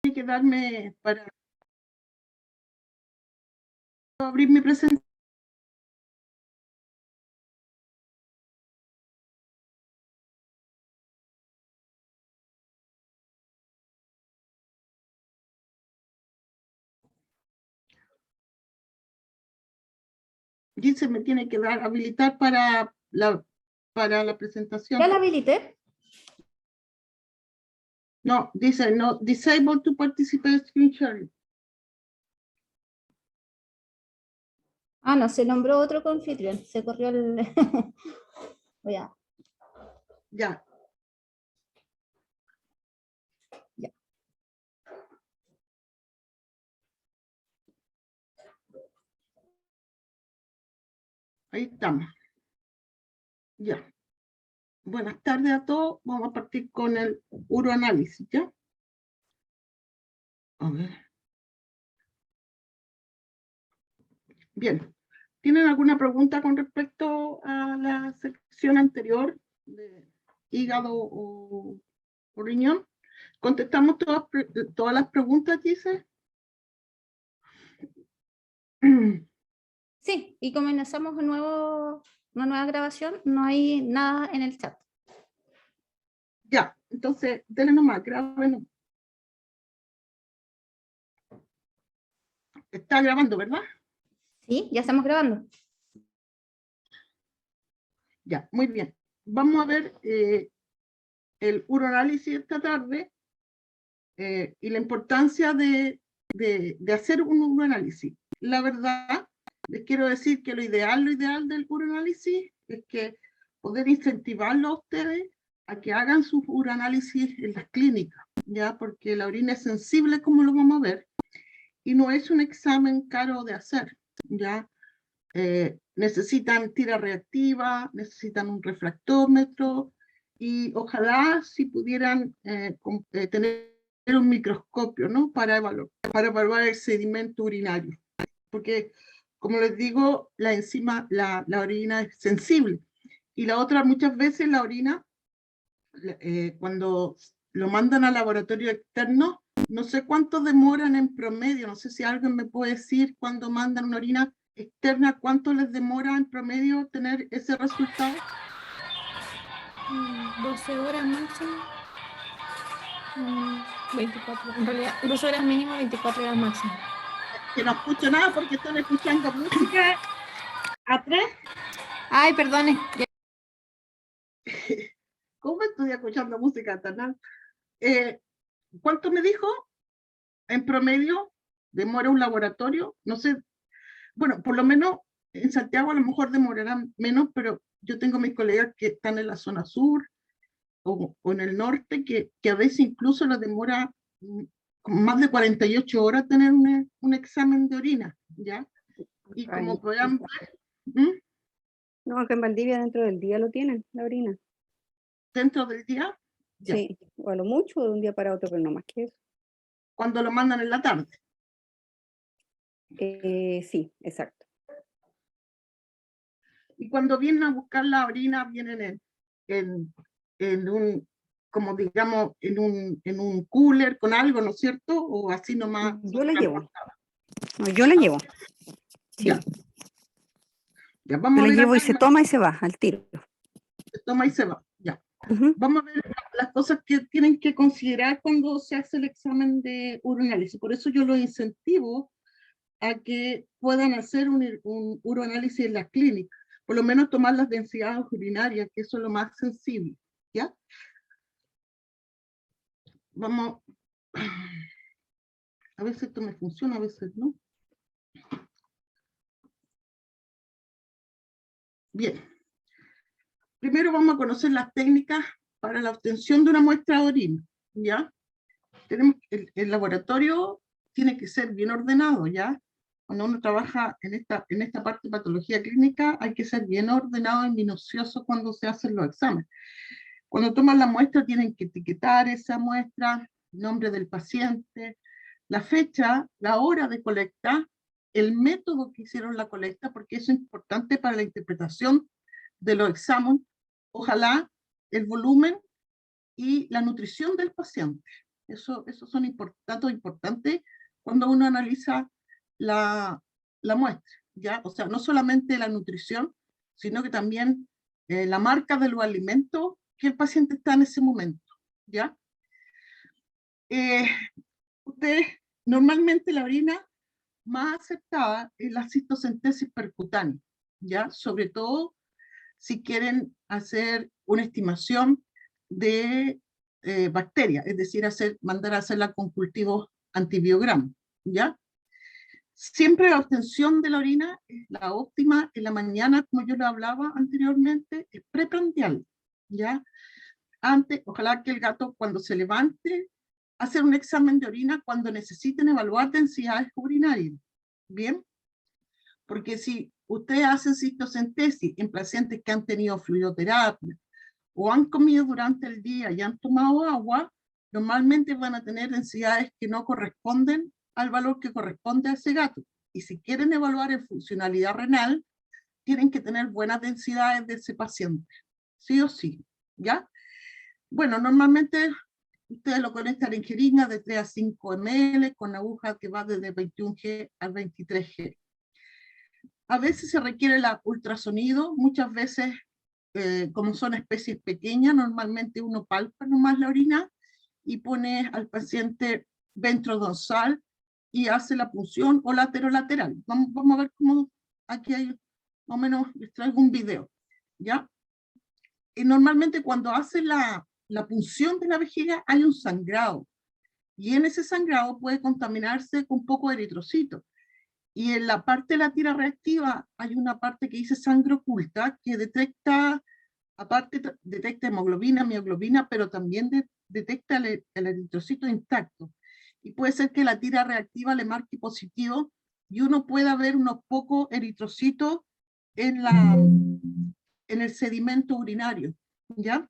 que darme para abrir mi presentación. Dice, me tiene que dar, habilitar para la presentación. ¿Ya la habilité? No, dice, no, disable to participate screen sharing. Ah, no, se nombró otro confitrión, se corrió el... Voy a... Ya. Ya. Ahí estamos. Ya. Buenas tardes a todos. Vamos a partir con el uroanálisis, ¿ya? A ver. Bien. ¿Tienen alguna pregunta con respecto a la sección anterior de hígado o riñón? ¿Contestamos todas las preguntas, dice? Sí, y comenzamos una nueva grabación, no hay nada en el chat. Ya, entonces, denle nomás, graben. Está grabando, ¿verdad? Sí, ya estamos grabando. Ya, muy bien. Vamos a ver el uroanálisis esta tarde y la importancia de hacer un uroanálisis. La verdad, les quiero decir que lo ideal del uroanálisis es que poder incentivarlo a ustedes a que hagan sus uroanálisis en las clínicas, ya, porque la orina es sensible, como lo vamos a ver, y no es un examen caro de hacer, ya. Necesitan tira reactiva, necesitan un refractómetro y ojalá si pudieran tener un microscopio, ¿no? Para evaluar el sedimento urinario, porque como les digo, la orina es sensible y la otra, muchas veces la orina, cuando lo mandan al laboratorio externo, no sé cuánto demoran en promedio, no sé si alguien me puede decir cuando mandan una orina externa, cuánto les demora en promedio tener ese resultado. 12 horas máximo. 24, en realidad 12 horas mínimo, 24 horas máximo. Que no escucho nada porque están escuchando música atrás. Ay, perdone. ¿Cómo estoy escuchando música tan ¿cuánto me dijo? En promedio demora un laboratorio, no sé, bueno, por lo menos en Santiago a lo mejor demorará menos, pero yo tengo mis colegas que están en la zona sur o en el norte, que a veces incluso les demora más de 48 horas tener un examen de orina, ¿ya? Y como podrán ver, No, acá en Valdivia dentro del día lo tienen, la orina. dentro del día, ya, Sí, o a lo mucho de un día para otro, pero no más que eso. cuando lo mandan en la tarde. Sí, exacto. Y cuando vienen a buscar la orina, vienen en un, como digamos, en un cooler con algo, ¿no es cierto? O así nomás. Yo la llevo. No, yo la llevo. Sí. Ya. Ya, vamos Yo a la ver llevo y acá, se toma y se va al tiro. se toma y se va. Ya. Ujú. Vamos a ver las cosas que tienen que considerar cuando se hace el examen de uroanálisis. Por eso yo los incentivo a que puedan hacer un uroanálisis en la clínica, por lo menos tomar las densidades urinarias, que eso es lo más sensible, ¿ya? Vamos, a veces esto me funciona, a veces no. Bien, primero vamos a conocer las técnicas para la obtención de una muestra de orina, ¿ya? Tenemos, el laboratorio tiene que ser bien ordenado, ¿ya? Cuando uno trabaja en esta parte de patología clínica, hay que ser bien ordenado y minucioso cuando se hacen los exámenes. Cuando toman la muestra, tienen que etiquetar esa muestra, el nombre del paciente, la fecha, la hora de colecta, el método que hicieron la colecta, porque eso es importante para la interpretación de los exámenes, ojalá el volumen y la nutrición del paciente, Esos son datos importantes cuando uno analiza la muestra, ¿ya? O sea, no solamente la nutrición, sino que también la marca de los alimentos que el paciente está en ese momento, ¿ya? Ustedes, normalmente la orina más aceptada es la cistocentesis percutánea, ¿ya? Sobre todo si quieren hacer una estimación de bacterias, es decir, mandar a hacerla con cultivos antibiogramos, ¿ya? Siempre la obtención de la orina es la óptima en la mañana, como yo lo hablaba anteriormente, es preprandial, ¿ya? Antes, ojalá que el gato cuando se levante, hacer un examen de orina cuando necesiten evaluar densidades urinarias, ¿bien? Porque si ustedes hacen cistocentesis en pacientes que han tenido fluidoterapia o han comido durante el día y han tomado agua, normalmente van a tener densidades que no corresponden al valor que corresponde a ese gato. Y si quieren evaluar en funcionalidad renal, tienen que tener buenas densidades de ese paciente, sí o sí, ¿ya? Bueno, normalmente ustedes lo conectan en jeringas de 3 a 5 ml con aguja que va desde 21G al 23G. A veces se requiere el ultrasonido, muchas veces, como son especies pequeñas, normalmente uno palpa nomás la orina y pone al paciente ventrodorsal y hace la punción o lateral. Vamos a ver cómo, aquí hay, más o menos, les traigo un video, ¿ya? Y normalmente cuando hace la punción de la vejiga hay un sangrado, y en ese sangrado puede contaminarse con poco eritrocito. Y en la parte de la tira reactiva hay una parte que dice sangre oculta, que detecta, aparte detecta hemoglobina, mioglobina, pero también detecta el eritrocito intacto. Y puede ser que la tira reactiva le marque positivo y uno pueda ver unos pocos eritrocitos en el sedimento urinario, ¿ya?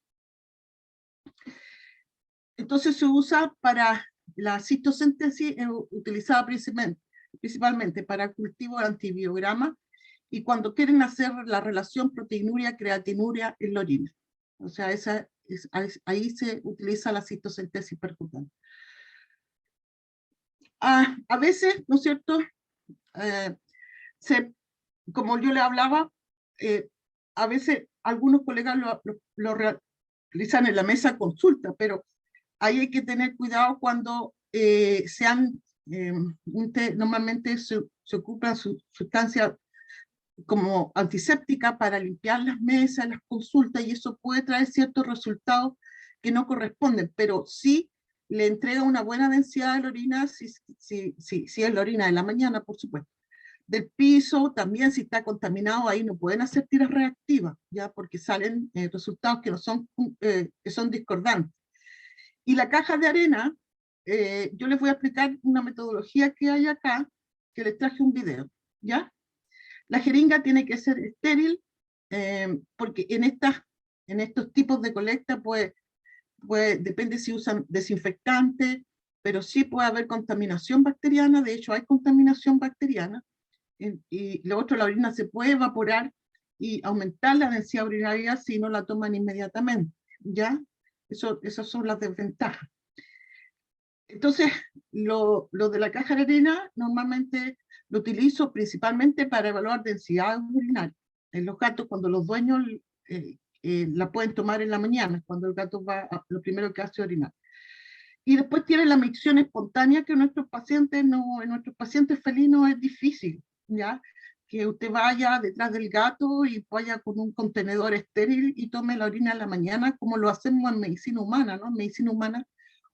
Entonces se usa para la citosíntesis, utilizada principalmente para cultivo de antibiograma y cuando quieren hacer la relación proteinuria-creatinuria en la orina. O sea, ahí se utiliza la citosíntesis percutánea. A veces, ¿no es cierto? Como yo le hablaba, a veces algunos colegas lo realizan en la mesa consulta, pero ahí hay que tener cuidado cuando normalmente se ocupan sustancias como antiséptica para limpiar las mesas, las consultas, y eso puede traer ciertos resultados que no corresponden, pero sí le entrega una buena densidad de la orina, si es la orina de la mañana, por supuesto. Del piso, también si está contaminado, ahí no pueden hacer tiras reactivas, ya porque salen resultados que que son discordantes. Y la caja de arena, yo les voy a explicar una metodología que hay acá, que les traje un video, ¿ya? La jeringa tiene que ser estéril, porque en estos tipos de colecta, pues, depende si usan desinfectante, pero sí puede haber contaminación bacteriana, de hecho hay contaminación bacteriana, y lo otro, la orina se puede evaporar y aumentar la densidad urinaria si no la toman inmediatamente, ¿ya? Esas son las desventajas. Entonces, lo de la caja de arena normalmente lo utilizo principalmente para evaluar densidad urinaria. En los gatos, cuando los dueños la pueden tomar en la mañana, cuando el gato lo primero que hace es orinar. Y después tiene la micción espontánea, que en nuestros pacientes felinos es difícil, ¿ya? Que usted vaya detrás del gato y vaya con un contenedor estéril y tome la orina en la mañana, como lo hacemos en medicina humana, ¿no? En medicina humana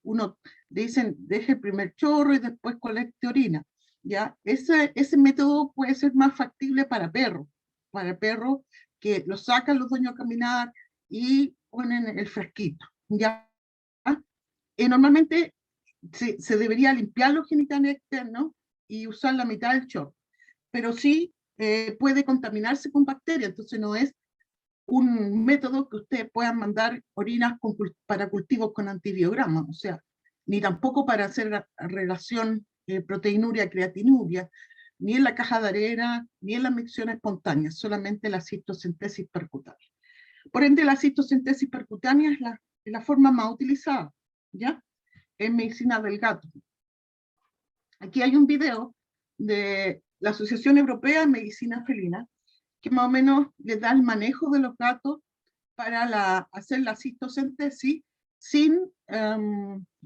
uno dicen, deje el primer chorro y después colecte orina, ¿ya? Ese método puede ser más factible para perros que lo sacan los dueños a caminar y ponen el frasquito, ¿ya? Normalmente se debería limpiar los genitales externos y usar la mitad del chorro, pero sí puede contaminarse con bacterias, entonces no es un método que ustedes puedan mandar orinas para cultivos con antibiogramas, o sea, ni tampoco para hacer la relación proteinuria-creatinuria, ni en la caja de arena, ni en la micción espontánea, solamente la cistocentesis percutánea. Por ende, la cistocentesis percutánea es la forma más utilizada, ¿ya? en medicina del gato. Aquí hay un video de la Asociación Europea de Medicina Felina, que más o menos les da el manejo de los gatos para hacer la cistocentesis sin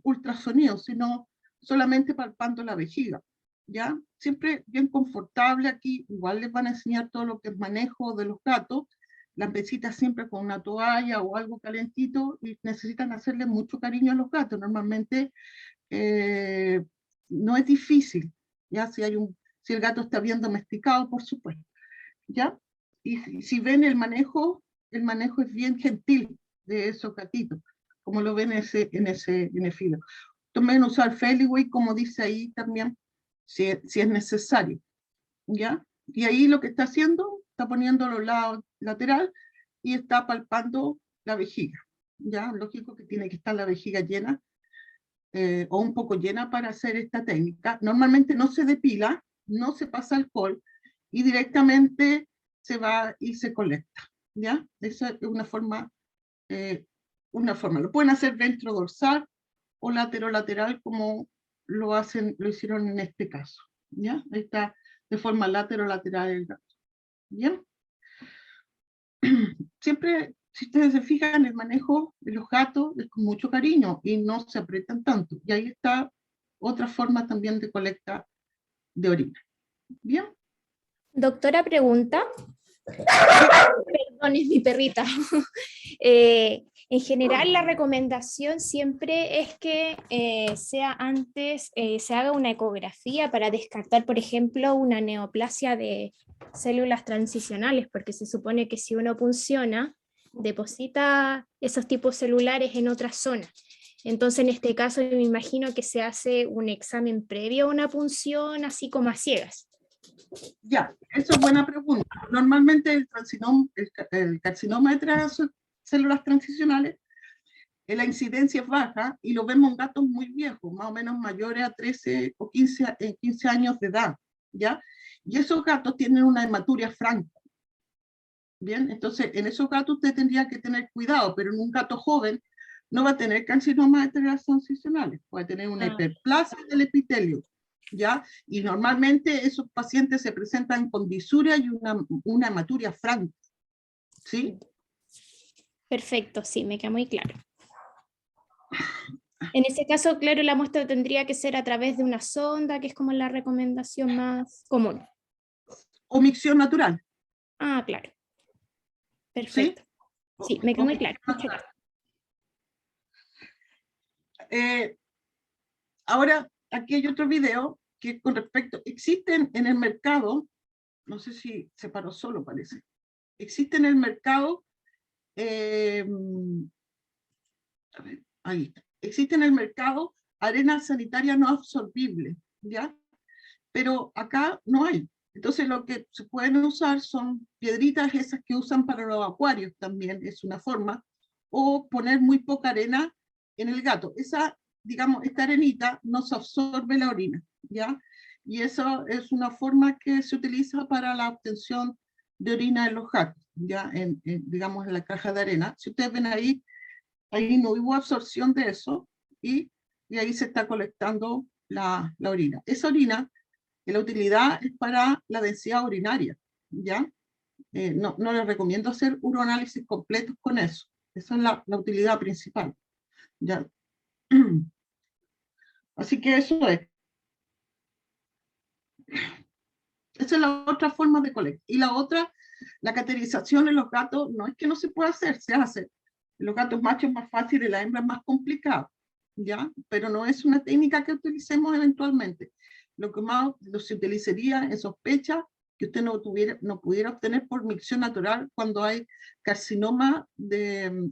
ultrasonido, sino solamente palpando la vejiga, ¿ya? Siempre bien confortable aquí, igual les van a enseñar todo lo que es manejo de los gatos, las mesitas siempre con una toalla o algo calentito, y necesitan hacerle mucho cariño a los gatos. Normalmente no es difícil, ¿ya? Si el gato está bien domesticado, por supuesto, ¿ya? Y si ven el manejo es bien gentil de esos gatitos, como lo ven en ese filo. También usar Feliway, como dice ahí también, si es necesario, ¿ya? Y ahí lo que está haciendo, está poniendo los lados lateral y está palpando la vejiga, ¿ya? Lógico que tiene que estar la vejiga llena, o un poco llena para hacer esta técnica. Normalmente no se depila, no se pasa alcohol, y directamente se va y se colecta, ¿ya? Esa es una forma. Lo pueden hacer ventrodorsal o lateral, como lo hicieron en este caso, ¿ya? Ahí está de forma lateral el gato, ¿bien? Siempre, si ustedes se fijan, el manejo de los gatos es con mucho cariño y no se aprietan tanto. Y ahí está otra forma también de colecta de orina. ¿Bien? Doctora, pregunta. Perdón, es mi perrita. En general, la recomendación siempre es que sea antes, se haga una ecografía para descartar, por ejemplo, una neoplasia de células transicionales, porque se supone que si uno punciona, deposita esos tipos celulares en otra zona. Entonces, en este caso, me imagino que se hace un examen previo a una punción, así como a ciegas. Ya, eso es buena pregunta. Normalmente el carcinoma de células transicionales, la incidencia es baja y lo vemos en gatos muy viejos, más o menos mayores a 13 o 15 años de edad, ¿ya? Y esos gatos tienen una hematuria franca. Bien, entonces en esos gatos usted tendría que tener cuidado, pero en un gato joven no va a tener carcinoma de células transicionales, puede tener una hiperplasia del epitelio, ¿ya? Y normalmente esos pacientes se presentan con disuria y una hematuria franca, ¿sí? Perfecto, sí, me queda muy claro. En ese caso, claro, la muestra tendría que ser a través de una sonda, que es como la recomendación más común. O micción natural. Ah, claro. Perfecto. Sí, me quedó muy claro. Muchas gracias. Ahora, aquí hay otro video que con respecto, existen en el mercado, no sé si se paró solo, parece, existe en el mercado, a ver, ahí está, existe en el mercado arena sanitaria no absorbible, ¿ya? Pero acá no hay. Entonces lo que se pueden usar son piedritas esas que usan para los acuarios también, es una forma, o poner muy poca arena en el gato. Digamos, esta arenita no se absorbe la orina, ¿ya? Y eso es una forma que se utiliza para la obtención de orina en los gatos, ¿ya? Digamos, en la caja de arena. Si ustedes ven ahí no hubo absorción de eso, y ahí se está colectando la orina. Esa orina, la utilidad es para la densidad urinaria, ¿ya? No les recomiendo hacer uroanálisis completos con eso. Esa es la utilidad principal, ¿ya? Así que eso es. Esa es la otra forma de colectar. Y la otra, la caterización en los gatos, no es que no se pueda hacer, se hace. En los gatos machos es más fácil y la hembra es más complicado, ¿ya? Pero no es una técnica que utilicemos eventualmente. Lo que más se utilizaría en sospecha que usted no pudiera obtener por micción natural cuando hay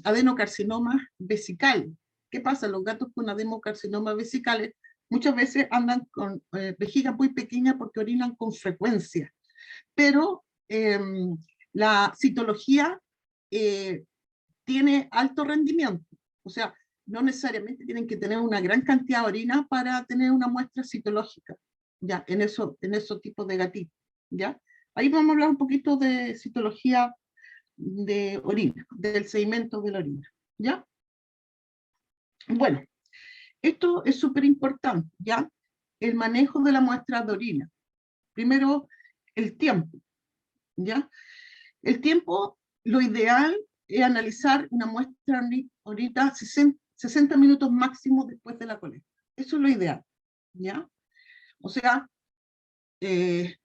adenocarcinoma vesical. ¿Qué pasa? Los gatos con adenocarcinoma vesicales muchas veces andan con vejiga muy pequeña porque orinan con frecuencia. Pero la citología tiene alto rendimiento. O sea, no necesariamente tienen que tener una gran cantidad de orina para tener una muestra citológica, ya, en esos tipos de gatitos, ¿ya? Ahí vamos a hablar un poquito de citología de orina, del sedimento de la orina, ¿ya? Bueno, Esto es súper importante, ¿ya? El manejo de la muestra de orina. Primero, el tiempo, ¿ya? El tiempo, lo ideal es analizar una muestra ahorita 60 minutos máximo después de la colecta. Eso es lo ideal, ¿ya? O sea, es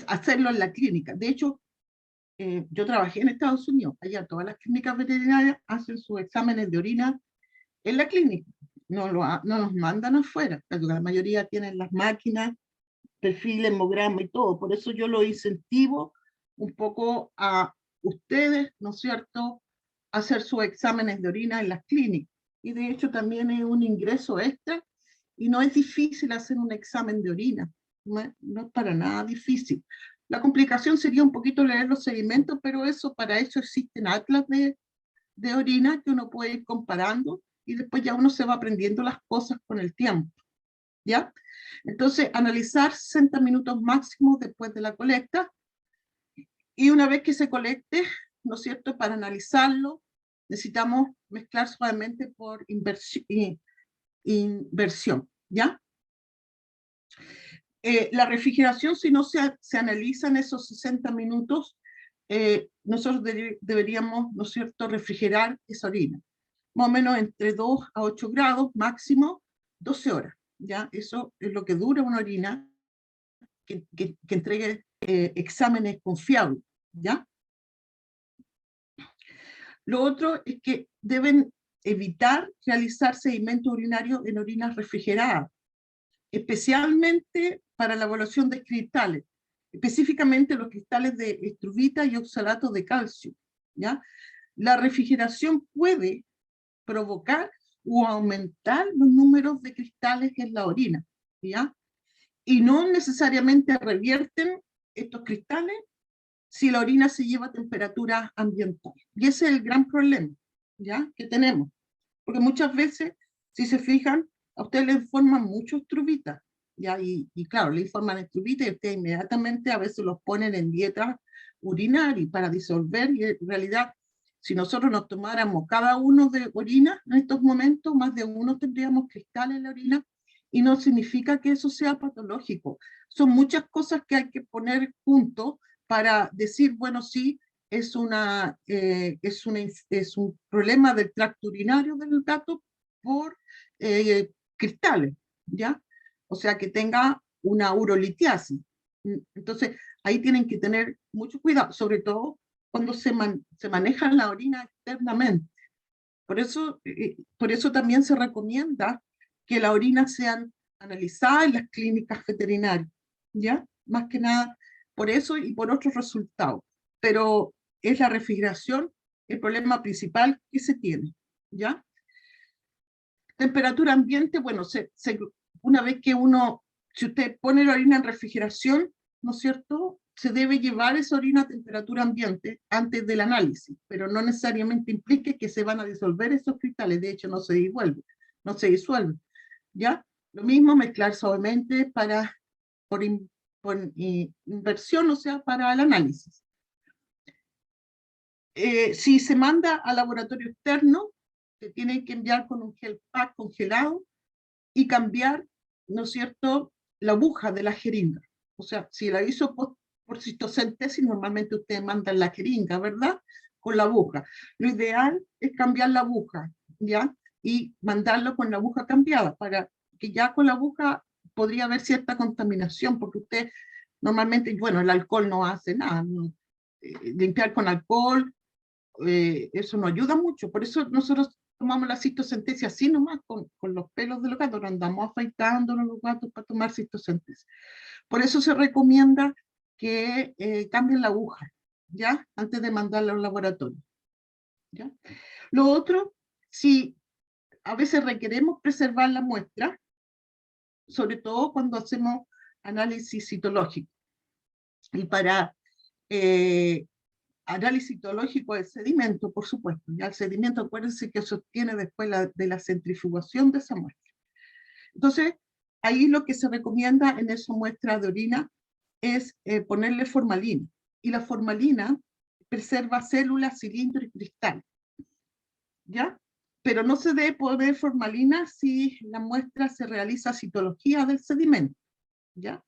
hacerlo en la clínica. De hecho, yo trabajé en Estados Unidos, allá todas las clínicas veterinarias hacen sus exámenes de orina en la clínica, no los mandan afuera, la mayoría tienen las máquinas, perfil, hemograma y todo, por eso yo lo incentivo un poco a ustedes, ¿no es cierto?, a hacer sus exámenes de orina en las clínicas, y de hecho también es un ingreso extra, y no es difícil hacer un examen de orina, no es para nada difícil. La complicación sería un poquito leer los sedimentos, pero para eso existen atlas de orina que uno puede ir comparando y después ya uno se va aprendiendo las cosas con el tiempo, ¿ya? Entonces, analizar 60 minutos máximo después de la colecta, y una vez que se colecte, ¿no es cierto?, para analizarlo, necesitamos mezclar suavemente por inversión, ¿ya? La refrigeración, si no se analizan esos 60 minutos, nosotros deberíamos, ¿no es cierto?, refrigerar esa orina, más o menos entre 2 a 8 grados, máximo 12 horas, ¿ya? Eso es lo que dura una orina que entregue exámenes confiables, ¿ya? Lo otro es que deben evitar realizar sedimentos urinarios en orinas refrigeradas, especialmente para la evaluación de cristales, específicamente los cristales de estruvita y oxalato de calcio, ¿ya? La refrigeración puede provocar o aumentar los números de cristales en la orina, ¿ya? Y no necesariamente revierten estos cristales si la orina se lleva a temperatura ambiental. Y ese es el gran problema, ¿ya?, que tenemos. Porque muchas veces, si se fijan, a ustedes le informan mucho estruvita, ¿ya? Y claro, le informan estruvita y ustedes inmediatamente a veces los ponen en dieta urinaria para disolver, y en realidad, si nosotros nos tomáramos cada uno de orina en estos momentos, más de uno tendríamos cristal en la orina, y no significa que eso sea patológico. Son muchas cosas que hay que poner juntos para decir, bueno, sí, es un problema del tracto urinario del gato por cristales, ¿ya? O sea, que tenga una urolitiasis. Entonces, ahí tienen que tener mucho cuidado, sobre todo cuando se maneja la orina externamente. Por eso también se recomienda que la orina sean analizadas en las clínicas veterinarias, ¿ya? Más que nada por eso y por otros resultados. Pero es la refrigeración el problema principal que se tiene, ¿ya? Temperatura ambiente, bueno, una vez que si usted pone la orina en refrigeración, ¿no es cierto?, se debe llevar esa orina a temperatura ambiente antes del análisis, pero no necesariamente implique que se van a disolver esos cristales, de hecho no se disuelven, ¿ya? Lo mismo mezclar suavemente por inversión, o sea, para el análisis. Si se manda al laboratorio externo, se tiene que enviar con un gel pack congelado y cambiar, ¿no es cierto?, la aguja de la jeringa. O sea, si la hizo por citosíntesis, normalmente ustedes mandan la jeringa, ¿verdad?, con la aguja. Lo ideal es cambiar la aguja, ¿ya? Y mandarlo con la aguja cambiada, para que ya con la aguja podría haber cierta contaminación, porque usted normalmente, bueno, el alcohol no hace nada, ¿no? Limpiar con alcohol, eso no ayuda mucho. Por eso nosotros tomamos la citosentesis así nomás, con los pelos de los gatos, no andamos afeitándonos los gatos para tomar citosentesis. Por eso se recomienda que cambien la aguja, ¿ya?, antes de mandarla al laboratorio, ¿ya? Lo otro, si a veces requeremos preservar la muestra, sobre todo cuando hacemos análisis citológico, y para análisis citológico del sedimento, por supuesto, ya el sedimento, acuérdense que se obtiene después de la centrifugación de esa muestra. Entonces, ahí lo que se recomienda en esa muestra de orina es ponerle formalina, y la formalina preserva células, cilindros y cristales, ¿ya? pero no se debe poner formalina si la muestra se realiza citología del sedimento, ¿ya?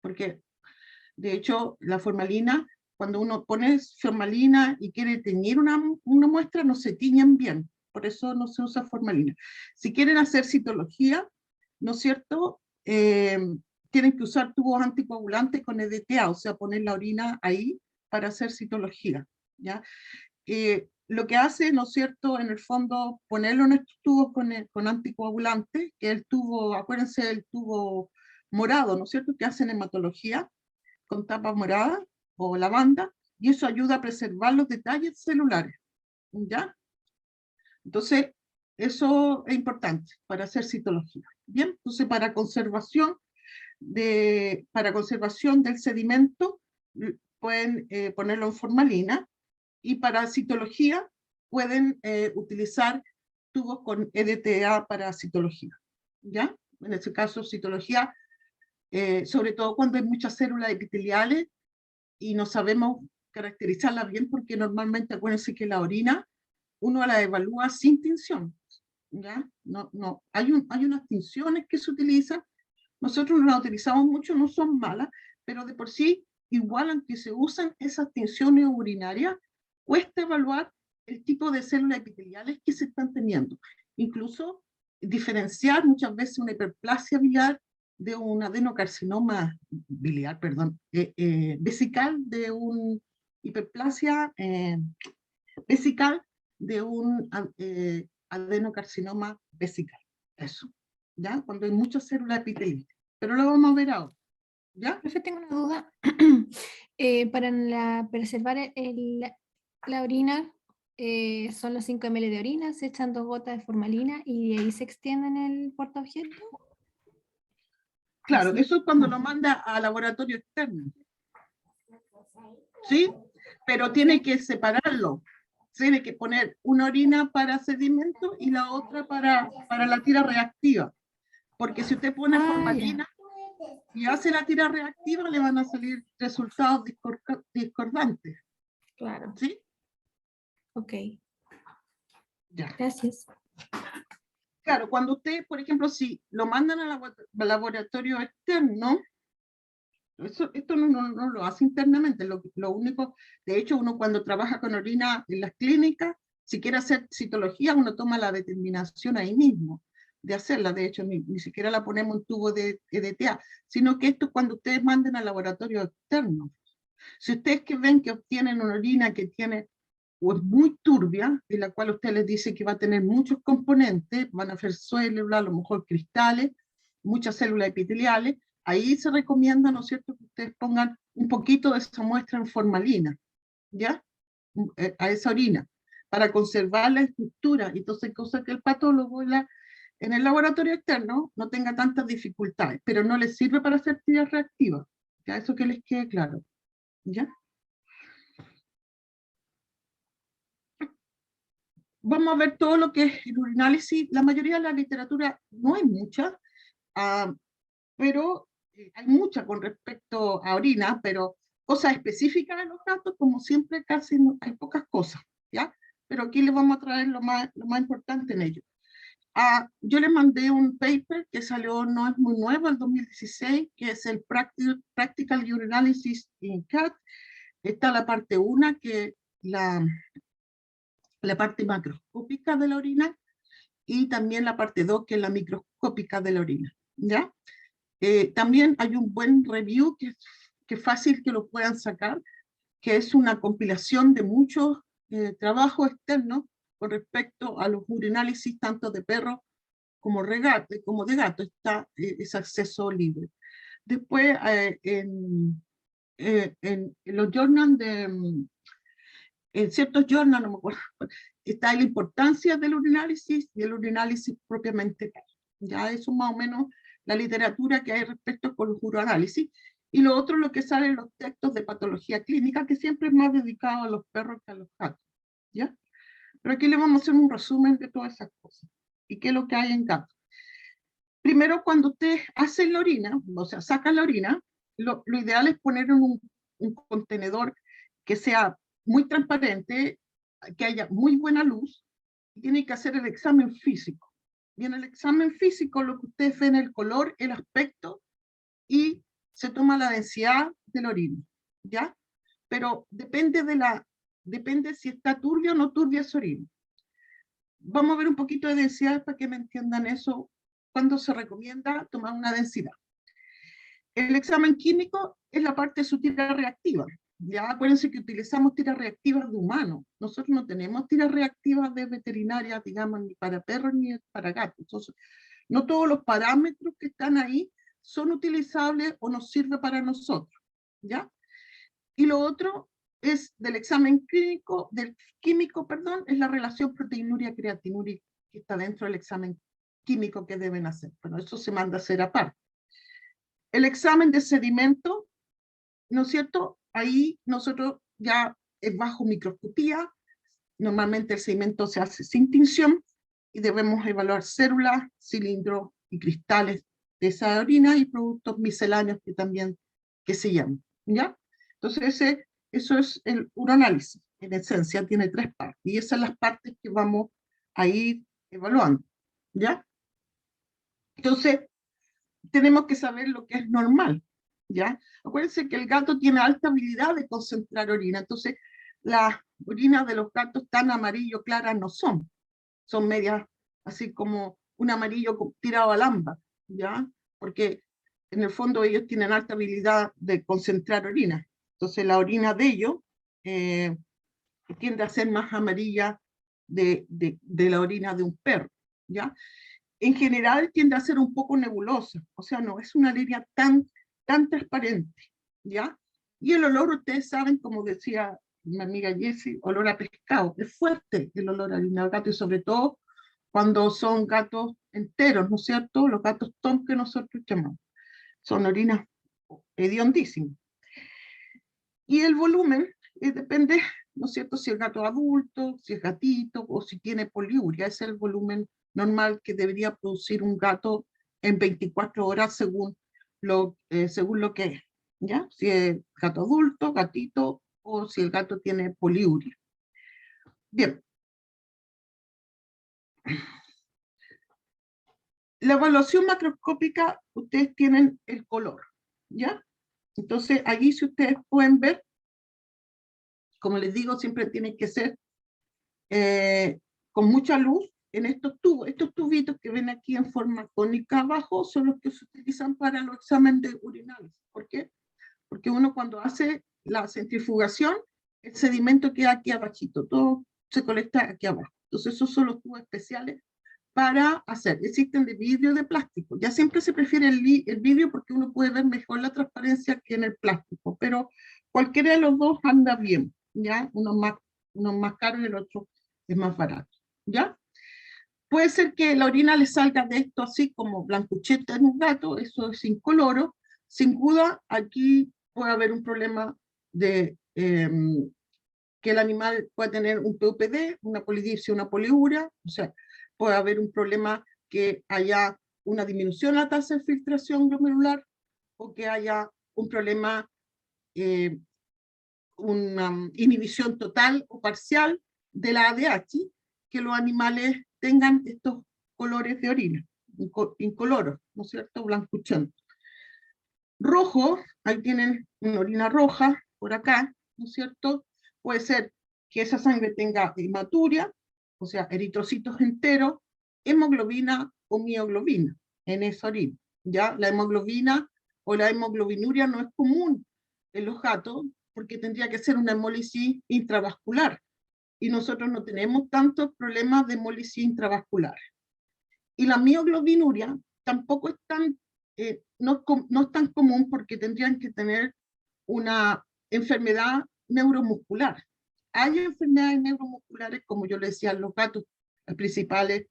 Porque, de hecho, la formalina, cuando uno pone formalina y quiere teñir una muestra, no se tiñen bien, por eso no se usa formalina. Si quieren hacer citología, ¿no es cierto?, tienen que usar tubos anticoagulantes con EDTA, o sea, poner la orina ahí para hacer citología, ¿ya? Lo que hace, ¿no es cierto?, en el fondo, ponerlo en estos tubos con anticoagulantes, que es el tubo, acuérdense del tubo morado, ¿no es cierto?, que hacen hematología, con tapas moradas o lavanda, y eso ayuda a preservar los detalles celulares, ¿ya? Entonces, eso es importante para hacer citología. Bien, entonces para conservación del sedimento pueden ponerlo en formalina, y para citología pueden utilizar tubos con EDTA para citología, ¿ya? En este caso, citología, sobre todo cuando hay muchas células epiteliales y no sabemos caracterizarlas bien, porque normalmente acuérdense que la orina uno la evalúa sin tinción, ¿ya? No, hay unas tinciones que se utilizan, nosotros no las utilizamos mucho, no son malas, pero de por sí, igual aunque se usan esas tinciones urinarias, cuesta evaluar el tipo de células epiteliales que se están teniendo. Incluso diferenciar muchas veces una hiperplasia biliar de un adenocarcinoma biliar, perdón, vesical, de un hiperplasia vesical de un adenocarcinoma vesical. Eso, ¿ya? Cuando hay muchas células epiteliales. Pero lo vamos a ver ahora, ¿ya? Profe, tengo una duda. Para preservar la orina, son los 5 ml de orina, se echan 2 gotas de formalina y de ahí se extiende en el portaobjeto. Claro, ¿Sí? eso es cuando lo manda a laboratorio externo, ¿sí? Pero tiene que separarlo. Tiene que poner una orina para sedimento y la otra para la tira reactiva. Porque si usted pone formalina y hace la tira reactiva, le van a salir resultados discordantes. Claro. ¿Sí? Ok. Ya. Gracias. Claro, cuando usted, por ejemplo, si lo mandan al laboratorio externo, esto no lo hace internamente, lo único, de hecho, uno cuando trabaja con orina en las clínicas, si quiere hacer citología, uno toma la determinación ahí mismo de hacerla, de hecho, ni siquiera la ponemos en tubo de EDTA, sino que esto es cuando ustedes manden al laboratorio externo. Si ustedes que ven que obtienen una orina que tiene, o es muy turbia, en la cual usted les dice que va a tener muchos componentes, van a ser células, a lo mejor cristales, muchas células epiteliales, ahí se recomienda, ¿no es cierto?, que ustedes pongan un poquito de esa muestra en formalina, ¿ya? A esa orina, para conservar la estructura, entonces cosa que el patólogo en el laboratorio externo no tenga tantas dificultades, pero no les sirve para hacer tiras reactivas, ¿ya? Eso que les quede claro, ¿ya? Vamos a ver todo lo que es el urinálisis. La mayoría de la literatura no hay mucha, pero hay mucha con respecto a orina, pero cosas específicas de los gatos, como siempre, casi no, hay pocas cosas, ¿ya? Pero aquí les vamos a traer lo más importante en ello. Yo les mandé un paper que salió, no es muy nuevo, el 2016, que es el Practical Urinalysis in Cat. Está la parte 1, que la parte macroscópica de la orina, y también la parte 2, que es la microscópica de la orina, ¿ya? También hay un buen review que es fácil que lo puedan sacar, que es una compilación de muchos trabajos externos con respecto a los urinálisis tanto de perros como de gato, es acceso libre. Después, en los journals en ciertos journals, no me acuerdo, está la importancia del urinálisis y el urinálisis propiamente tal. Ya eso más o menos la literatura que hay respecto con los urinálisis. Y lo otro, lo que sale en los textos de patología clínica, que siempre es más dedicado a los perros que a los gatos, ¿ya? Pero aquí le vamos a hacer un resumen de todas esas cosas. ¿Y qué es lo que hay en gatos? Primero, cuando usted hace la orina, o sea, saca la orina, lo ideal es poner en un contenedor que sea muy transparente, que haya muy buena luz, tiene que hacer el examen físico. Y en el examen físico lo que ustedes ven es el color, el aspecto, y se toma la densidad de la orina, ¿ya? Pero depende si está turbia o no turbia esa orina. Vamos a ver un poquito de densidad para que me entiendan eso, cuando se recomienda tomar una densidad. El examen químico es la parte de su tira reactiva. Ya acuérdense que utilizamos tiras reactivas de humanos. Nosotros no tenemos tiras reactivas de veterinarias, digamos, ni para perros ni para gatos. Entonces, no todos los parámetros que están ahí son utilizables o nos sirven para nosotros, ¿ya? Y lo otro es del examen químico, es la relación proteinuria-creatinuria que está dentro del examen químico que deben hacer. Bueno, eso se manda a hacer aparte. El examen de sedimento, ¿no es cierto? Ahí nosotros ya es bajo microscopía, normalmente el sedimento se hace sin tinción y debemos evaluar células, cilindros y cristales de esa orina y productos misceláneos que también que se llaman, ¿ya? Entonces eso es el uroanálisis, en esencia tiene 3 partes y esas son las partes que vamos a ir evaluando, ¿ya? Entonces tenemos que saber lo que es normal, ¿ya? Acuérdense que el gato tiene alta habilidad de concentrar orina, entonces las orinas de los gatos tan amarillo claras no son medias así como un amarillo tirado al ámbar, ¿ya? Porque en el fondo ellos tienen alta habilidad de concentrar orina, entonces la orina de ellos tiende a ser más amarilla de la orina de un perro, ¿ya? En general tiende a ser un poco nebulosa, o sea, no es una línea tan transparente, ¿ya? Y el olor, ustedes saben, como decía mi amiga Jessie, olor a pescado, es fuerte el olor a orina de gato, y sobre todo cuando son gatos enteros, ¿no es cierto? Los gatos tom que nosotros llamamos, son orinas hediondísimas. Y el volumen depende, ¿no es cierto?, si el gato es adulto, si es gatito, o si tiene poliuria, ese es el volumen normal que debería producir un gato en 24 horas según lo que es, ¿ya? Si es gato adulto, gatito, o si el gato tiene poliuria. Bien. La evaluación macroscópica, ustedes tienen el color, ¿ya? Entonces, allí si ustedes pueden ver, como les digo, siempre tiene que ser con mucha luz en estos tubos. Estos tubitos que ven aquí en forma cónica abajo son los que se utilizan para los exámenes urinarios. ¿Por qué? Porque uno cuando hace la centrifugación, el sedimento queda aquí abajito, todo se colecta aquí abajo. Entonces esos son los tubos especiales para hacer. Existen de vidrio, de plástico. Ya siempre se prefiere el vidrio porque uno puede ver mejor la transparencia que en el plástico, pero cualquiera de los dos anda bien, ¿ya? Uno más caro y el otro es más barato, ¿ya? Puede ser que la orina le salga de esto así como blancucheta en un gato, eso es incoloro. Sin duda, aquí puede haber un problema de que el animal puede tener un PUPD, una polidipsia, una poliuria, o sea, puede haber un problema que haya una disminución en la tasa de filtración glomerular o que haya un problema, una inhibición total o parcial de la ADH, que los animales tengan estos colores de orina, incoloros, ¿no es cierto?, blancuchentos. Rojo, ahí tienen una orina roja, por acá, ¿no es cierto? Puede ser que esa sangre tenga hematuria, o sea, eritrocitos enteros, hemoglobina o mioglobina en esa orina. ¿Ya? La hemoglobina o la hemoglobinuria no es común en los gatos porque tendría que ser una hemólisis intravascular y nosotros no tenemos tantos problemas de hemólisis intravascular. Y la mioglobinuria tampoco es tan, no es tan común porque tendrían que tener una enfermedad neuromuscular. Hay enfermedades neuromusculares, como yo le decía, los gatos principales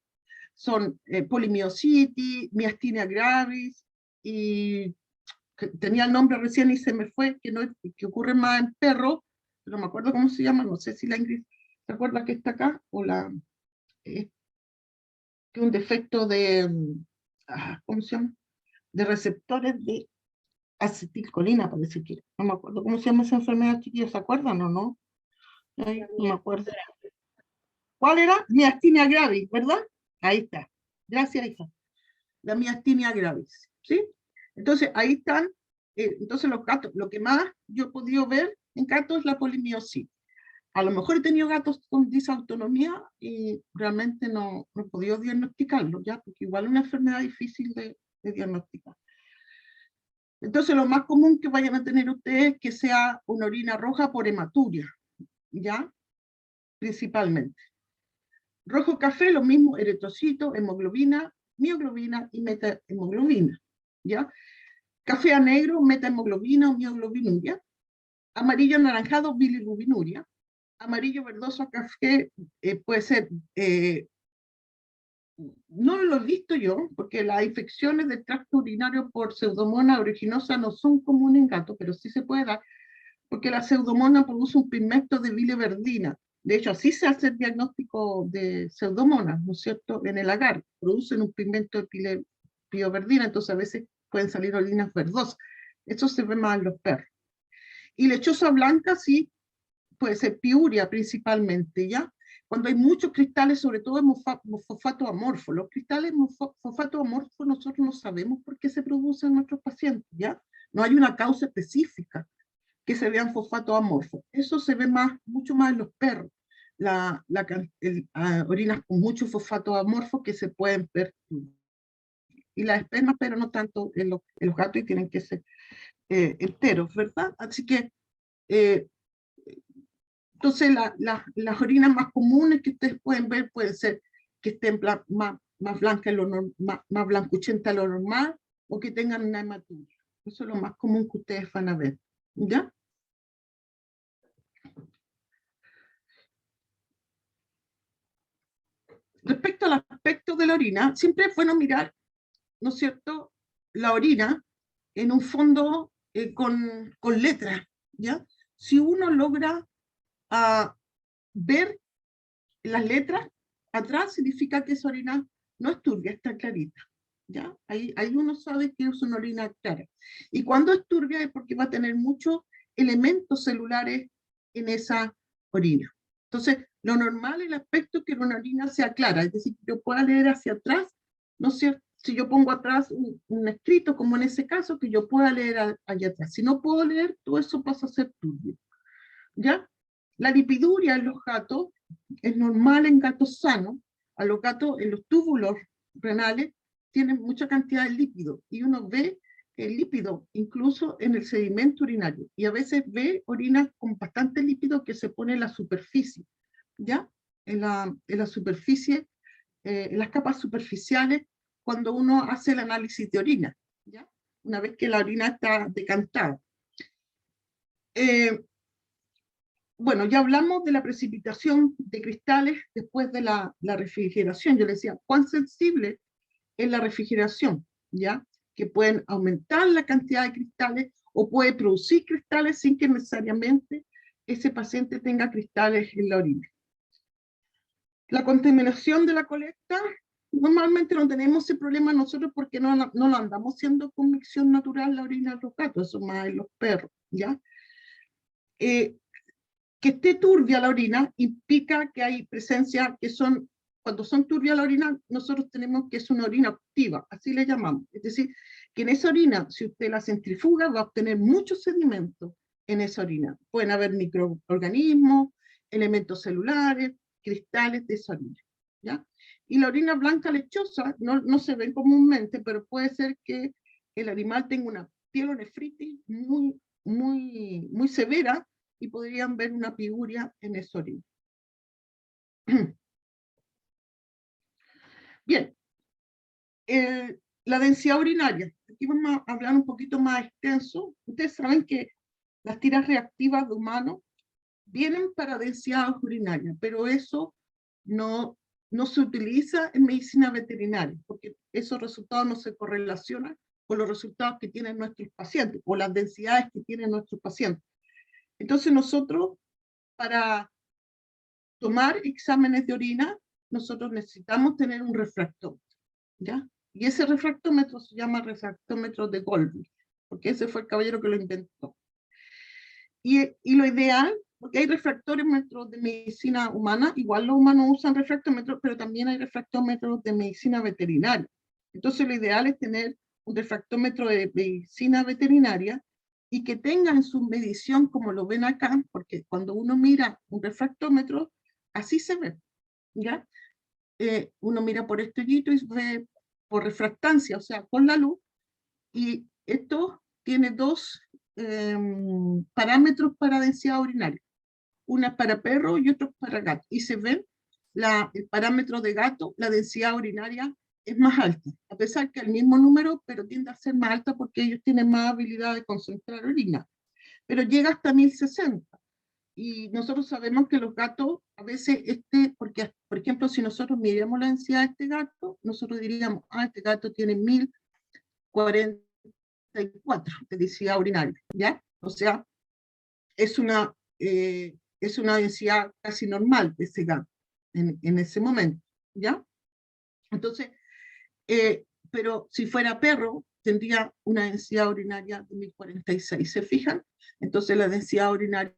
son polimiositis, miastenia gravis, y tenía el nombre recién y se me fue, que ocurre más en perros, pero no me acuerdo cómo se llama, no sé si la Ingrid se acuerda que está acá, o que un defecto de, ¿cómo se llama?, de receptores de acetilcolina, parece que, no me acuerdo cómo se llama esa enfermedad, chiquillos, ¿se acuerdan o no? Ay, no me acuerdo. ¿Cuál era? Miasthenia gravis, ¿verdad? Ahí está. Gracias, hija. La miasthenia gravis, ¿sí? Entonces, ahí están, entonces los gatos, lo que más yo he podido ver en gatos es la polimiositis. A lo mejor he tenido gatos con disautonomía y realmente no he podido diagnosticarlo, ¿ya? Porque igual es una enfermedad difícil de diagnosticar. Entonces, lo más común que vayan a tener ustedes es que sea una orina roja por hematuria, ¿ya? Principalmente. Rojo café, lo mismo, eritrocito, hemoglobina, mioglobina y metahemoglobina, ¿ya? Café a negro, metahemoglobina o mioglobinuria. Amarillo anaranjado, bilirrubinuria. Amarillo verdoso a café puede ser, no lo he visto yo, porque las infecciones del tracto urinario por Pseudomonas aeruginosa no son comunes en gatos, pero sí se puede dar, porque la Pseudomonas produce un pigmento de biliverdina. De hecho, así se hace el diagnóstico de Pseudomonas, ¿no es cierto? En el agar, producen un pigmento de biliverdina, entonces a veces pueden salir orinas verdosas. Eso se ve más en los perros. Y lechosa blanca, sí, puede ser piuria principalmente, ¿ya? Cuando hay muchos cristales, sobre todo en fosfato amorfo. Los cristales fosfato amorfo nosotros no sabemos por qué se producen en nuestros pacientes, ¿ya? No hay una causa específica que se vean fosfato amorfo. Eso se ve mucho más en los perros. Orinas con mucho fosfato amorfo que se pueden ver. Y las espermas, pero no tanto en los gatos, y tienen que ser enteros, ¿verdad? Así que entonces, las orinas más comunes que ustedes pueden ver pueden ser que estén más blancas, más blancuchentas de lo normal, o que tengan una hematuria. Eso es lo más común que ustedes van a ver, ¿ya? Respecto al aspecto de la orina, siempre es bueno mirar, ¿no es cierto?, la orina en un fondo con letras, ¿ya? Si uno logra ver las letras atrás, significa que esa orina no es turbia, está clarita, ¿ya? Ahí uno sabe que es una orina clara. Y cuando es turbia es porque va a tener muchos elementos celulares en esa orina. Entonces, lo normal, el aspecto es que una orina sea clara, es decir, que yo pueda leer hacia atrás, ¿no es cierto? Si yo pongo atrás un escrito, como en ese caso, que yo pueda leer allá atrás. Si no puedo leer, todo eso pasa a ser turbio, ¿ya? La lipiduria en los gatos es normal en gatos sanos. A los gatos, en los túbulos renales, tienen mucha cantidad de lípido, y uno ve el lípido incluso en el sedimento urinario, y a veces ve orinas con bastante lípido que se pone en la superficie, ¿ya? En la superficie, en las capas superficiales, cuando uno hace el análisis de orina, ¿ya? Una vez que la orina está decantada. Bueno, ya hablamos de la precipitación de cristales después de la refrigeración. Yo les decía, ¿cuán sensible es la refrigeración? ¿Ya? Que pueden aumentar la cantidad de cristales o puede producir cristales sin que necesariamente ese paciente tenga cristales en la orina. La contaminación de la colecta, normalmente no tenemos ese problema nosotros porque no lo andamos haciendo con micción natural la orina de los gatos, eso más en los perros, ¿ya? Que esté turbia la orina implica que hay presencia que son, cuando son turbia la orina, nosotros tenemos que es una orina activa, así le llamamos. Es decir, que en esa orina, si usted la centrifuga, va a obtener muchos sedimentos en esa orina. Pueden haber microorganismos, elementos celulares, cristales de esa orina, ¿ya? Y la orina blanca lechosa no se ve comúnmente, pero puede ser que el animal tenga una pielonefritis muy severa, y podrían ver una piuria en esa orina. Bien, la densidad urinaria. Aquí vamos a hablar un poquito más extenso. Ustedes saben que las tiras reactivas de humanos vienen para densidad urinaria, pero eso no se utiliza en medicina veterinaria, porque esos resultados no se correlacionan con los resultados que tienen nuestros pacientes, o las densidades que tienen nuestros pacientes. Entonces nosotros, para tomar exámenes de orina, nosotros necesitamos tener un refractómetro, ¿ya? Y ese refractómetro se llama refractómetro de Goldwyn, porque ese fue el caballero que lo inventó. Y lo ideal, Porque hay refractómetros de medicina humana, igual los humanos usan refractómetros, pero también hay refractómetros de medicina veterinaria. Entonces lo ideal es tener un refractómetro de medicina veterinaria y que tenga en su medición, como lo ven acá, porque cuando uno mira un refractómetro, así se ve, ¿ya? Uno mira por este hoyito y ve por refractancia, o sea, con la luz, y esto tiene dos parámetros para densidad urinaria. Una para perro y otra para gato. Y se ven el parámetro de gato, la densidad urinaria es más alta, a pesar que el mismo número, pero tiende a ser más alta porque ellos tienen más habilidad de concentrar orina. Pero llega hasta 1060. Y nosotros sabemos que los gatos, a veces, porque, por ejemplo, si nosotros miramos la densidad de este gato, nosotros diríamos, este gato tiene 1044 de densidad urinaria, ¿ya? O sea, es una densidad casi normal de ese gato en ese momento, ¿ya? Entonces, pero si fuera perro, tendría una densidad urinaria de 1046, ¿se fijan? Entonces la densidad urinaria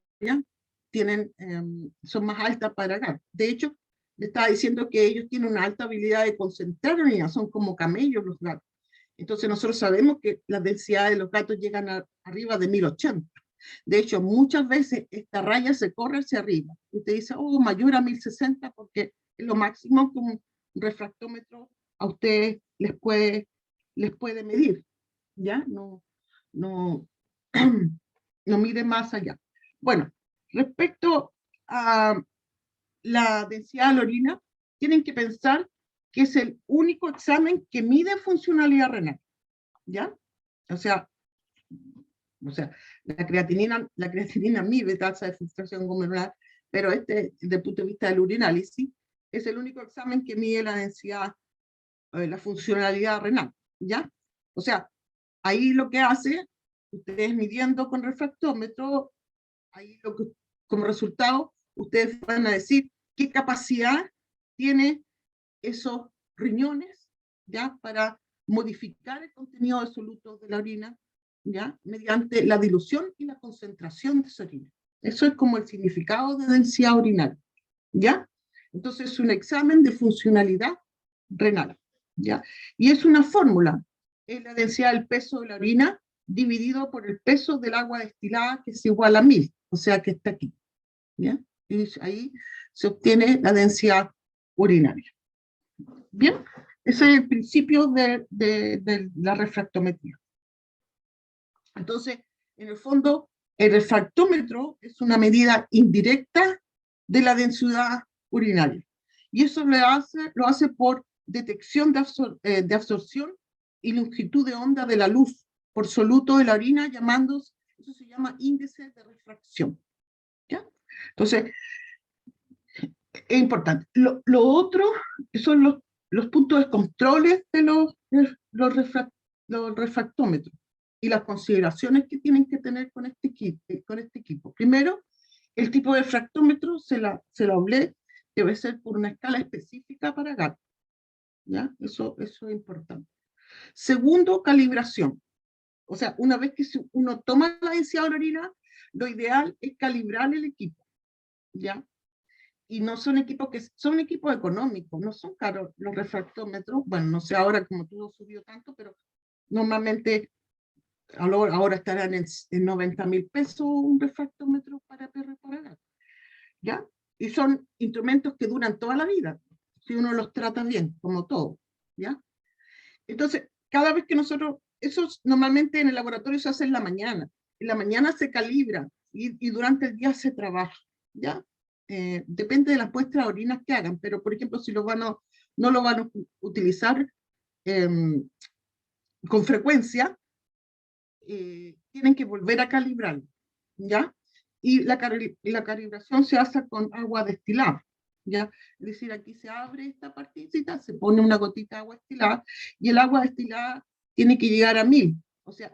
son más altas para gatos. De hecho, le estaba diciendo que ellos tienen una alta habilidad de concentrar orina, son como camellos los gatos. Entonces nosotros sabemos que las densidades de los gatos llegan arriba de 1080. De hecho, muchas veces esta raya se corre hacia arriba. Usted dice, mayor a 1060 porque es lo máximo que un refractómetro a ustedes les puede medir. ¿Ya? No mide más allá. Bueno, respecto a la densidad de la orina, tienen que pensar que es el único examen que mide funcionalidad renal. ¿Ya? O sea, la creatinina mide tasa de filtración glomerular, pero desde el punto de vista del urinálisis, es el único examen que mide la densidad, la funcionalidad renal, ¿ya? O sea, ahí lo que hace, ustedes midiendo con refractómetro, ahí como resultado, ustedes van a decir qué capacidad tiene esos riñones, ¿ya? Para modificar el contenido de solutos de la orina, ¿ya? Mediante la dilución y la concentración de esa orina. Eso es como el significado de densidad urinaria, ¿ya? Entonces es un examen de funcionalidad renal, ¿ya? Y es una fórmula, es la densidad del peso de la orina dividido por el peso del agua destilada, que es igual a 1000, o sea que está aquí, ¿ya? Y ahí se obtiene la densidad urinaria. Bien, ese es el principio de la refractometría. Entonces, en el fondo, el refractómetro es una medida indirecta de la densidad urinaria. Y eso lo hace por detección de absorción y longitud de onda de la luz por soluto de la orina, eso se llama índice de refracción. ¿Ya? Entonces, es importante. Lo otro son los puntos de controles de los refractómetros y las consideraciones que tienen que tener con este equipo. Primero, el tipo de refractómetro, se la hablé, debe ser por una escala específica para gato. ¿Ya? Eso es importante. Segundo, calibración. O sea, una vez que uno toma la densidad de la orina, lo ideal es calibrar el equipo. ¿Ya? Y no son equipos económicos, no son caros los refractómetros. Bueno, no sé ahora como todo subió tanto, pero normalmente ahora estarán en 90.000 pesos un refractómetro para perro y para gato, ¿ya? Y son instrumentos que duran toda la vida, si uno los trata bien, como todo, ¿ya? Entonces, cada vez que esos normalmente en el laboratorio se hace en la mañana se calibra y durante el día se trabaja, ¿ya? Depende de las muestras de orinas que hagan, pero por ejemplo, si no lo van a utilizar con frecuencia, tienen que volver a calibrar, ¿ya? Y la calibración se hace con agua destilada, ¿ya? Es decir, aquí se abre esta partecita, se pone una gotita de agua destilada, y el agua destilada tiene que llegar a 1000, o sea,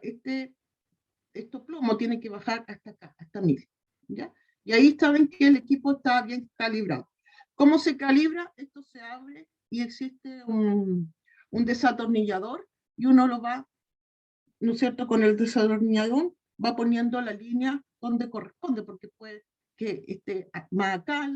estos plomos tienen que bajar hasta acá, hasta 1000, ¿ya? Y ahí saben que el equipo está bien calibrado. ¿Cómo se calibra? Esto se abre y existe un desatornillador y uno lo va, ¿no es cierto?, con el desatornillador va poniendo la línea donde corresponde, porque puede que esté más acá,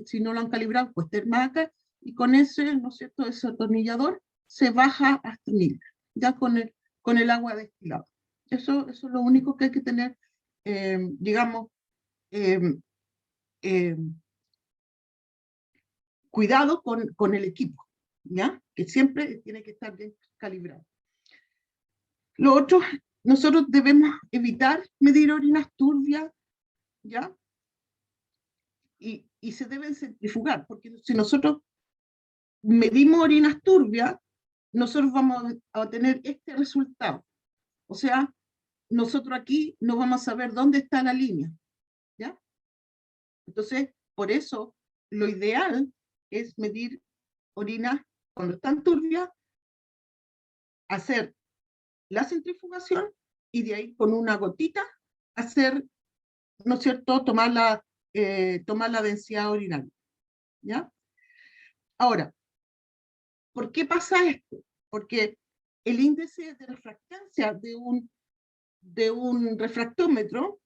si no lo han calibrado, pues esté más acá, y con ese, ¿no es cierto?, ese atornillador se baja hasta 1000, ya con el agua destilada. Eso es lo único que hay que tener, digamos, cuidado con el equipo, ¿ya? Que siempre tiene que estar bien calibrado. Lo otro, nosotros debemos evitar medir orinas turbias, ¿ya? Y se deben centrifugar, porque si nosotros medimos orinas turbias, nosotros vamos a obtener este resultado. O sea, nosotros aquí no vamos a saber dónde está la línea, ¿ya? Entonces, por eso, lo ideal es medir orinas cuando están turbias, hacer la centrifugación y de ahí con una gotita hacer, ¿no es cierto?, tomar la densidad urinaria, ¿ya? Ahora, ¿por qué pasa esto? Porque el índice de refractancia de un refractómetro,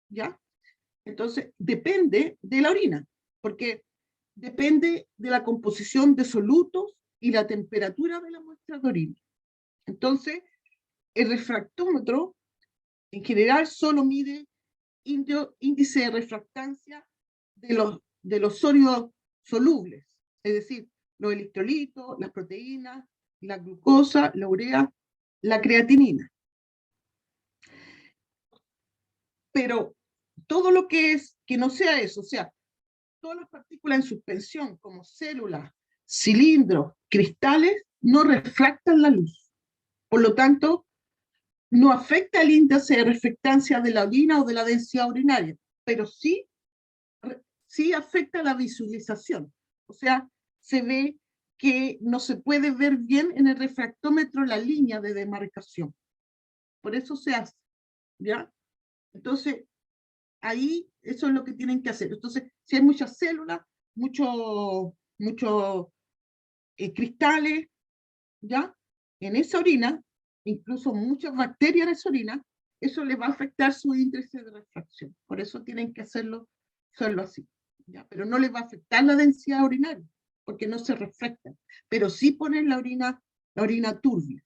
¿ya? Entonces, depende de la orina, porque depende de la composición de solutos y la temperatura de la muestra de orina. Entonces, el refractómetro, en general, solo mide índice de refractancia de los sólidos solubles, es decir, los electrolitos, las proteínas, la glucosa, la urea, la creatinina. Pero todo lo que no sea eso, o sea, todas las partículas en suspensión, como células, cilindros, cristales, no refractan la luz. Por lo tanto, no afecta el índice de refractancia de la orina o de la densidad urinaria, pero sí afecta la visualización. O sea, se ve que no se puede ver bien en el refractómetro la línea de demarcación. Por eso se hace, ¿ya? Entonces, ahí eso es lo que tienen que hacer. Entonces, si hay muchas células, muchos cristales, ¿ya? En esa orina, incluso muchas bacterias en esa orina, eso le va a afectar su índice de refracción. Por eso tienen que hacerlo así, ¿ya? Pero no le va a afectar la densidad urinaria, porque no se refractan. Pero sí ponen la orina turbia.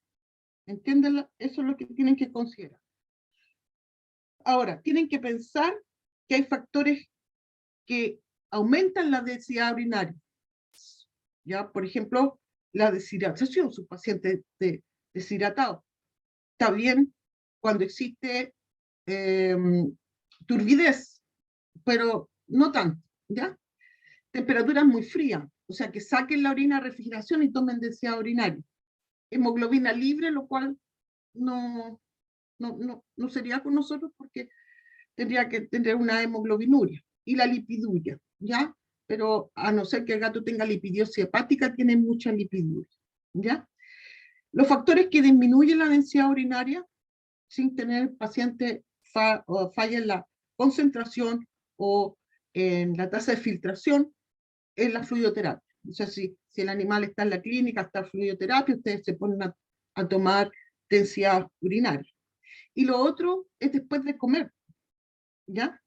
¿Entienden? Eso es lo que tienen que considerar. Ahora, tienen que pensar que hay factores que aumentan la densidad urinaria. ¿Ya? Por ejemplo, la deshidratación, sus pacientes deshidratados. Está bien cuando existe turbidez, pero no tanto, ¿ya? Temperaturas muy frías, o sea, que saquen la orina a refrigeración y tomen densidad urinaria. Hemoglobina libre, lo cual no sería con nosotros porque tendría que tener una hemoglobinuria. Y la lipiduria, ¿ya? Pero a no ser que el gato tenga lipidiosis hepática, tiene mucha lipiduria, ¿ya? Los factores que disminuyen la densidad urinaria sin tener el paciente falla en la concentración o en la tasa de filtración es la fluidoterapia. O sea, si el animal está en la clínica, está fluidoterapia, ustedes se ponen a tomar densidad urinaria. Y lo otro es después de comer, ¿ya?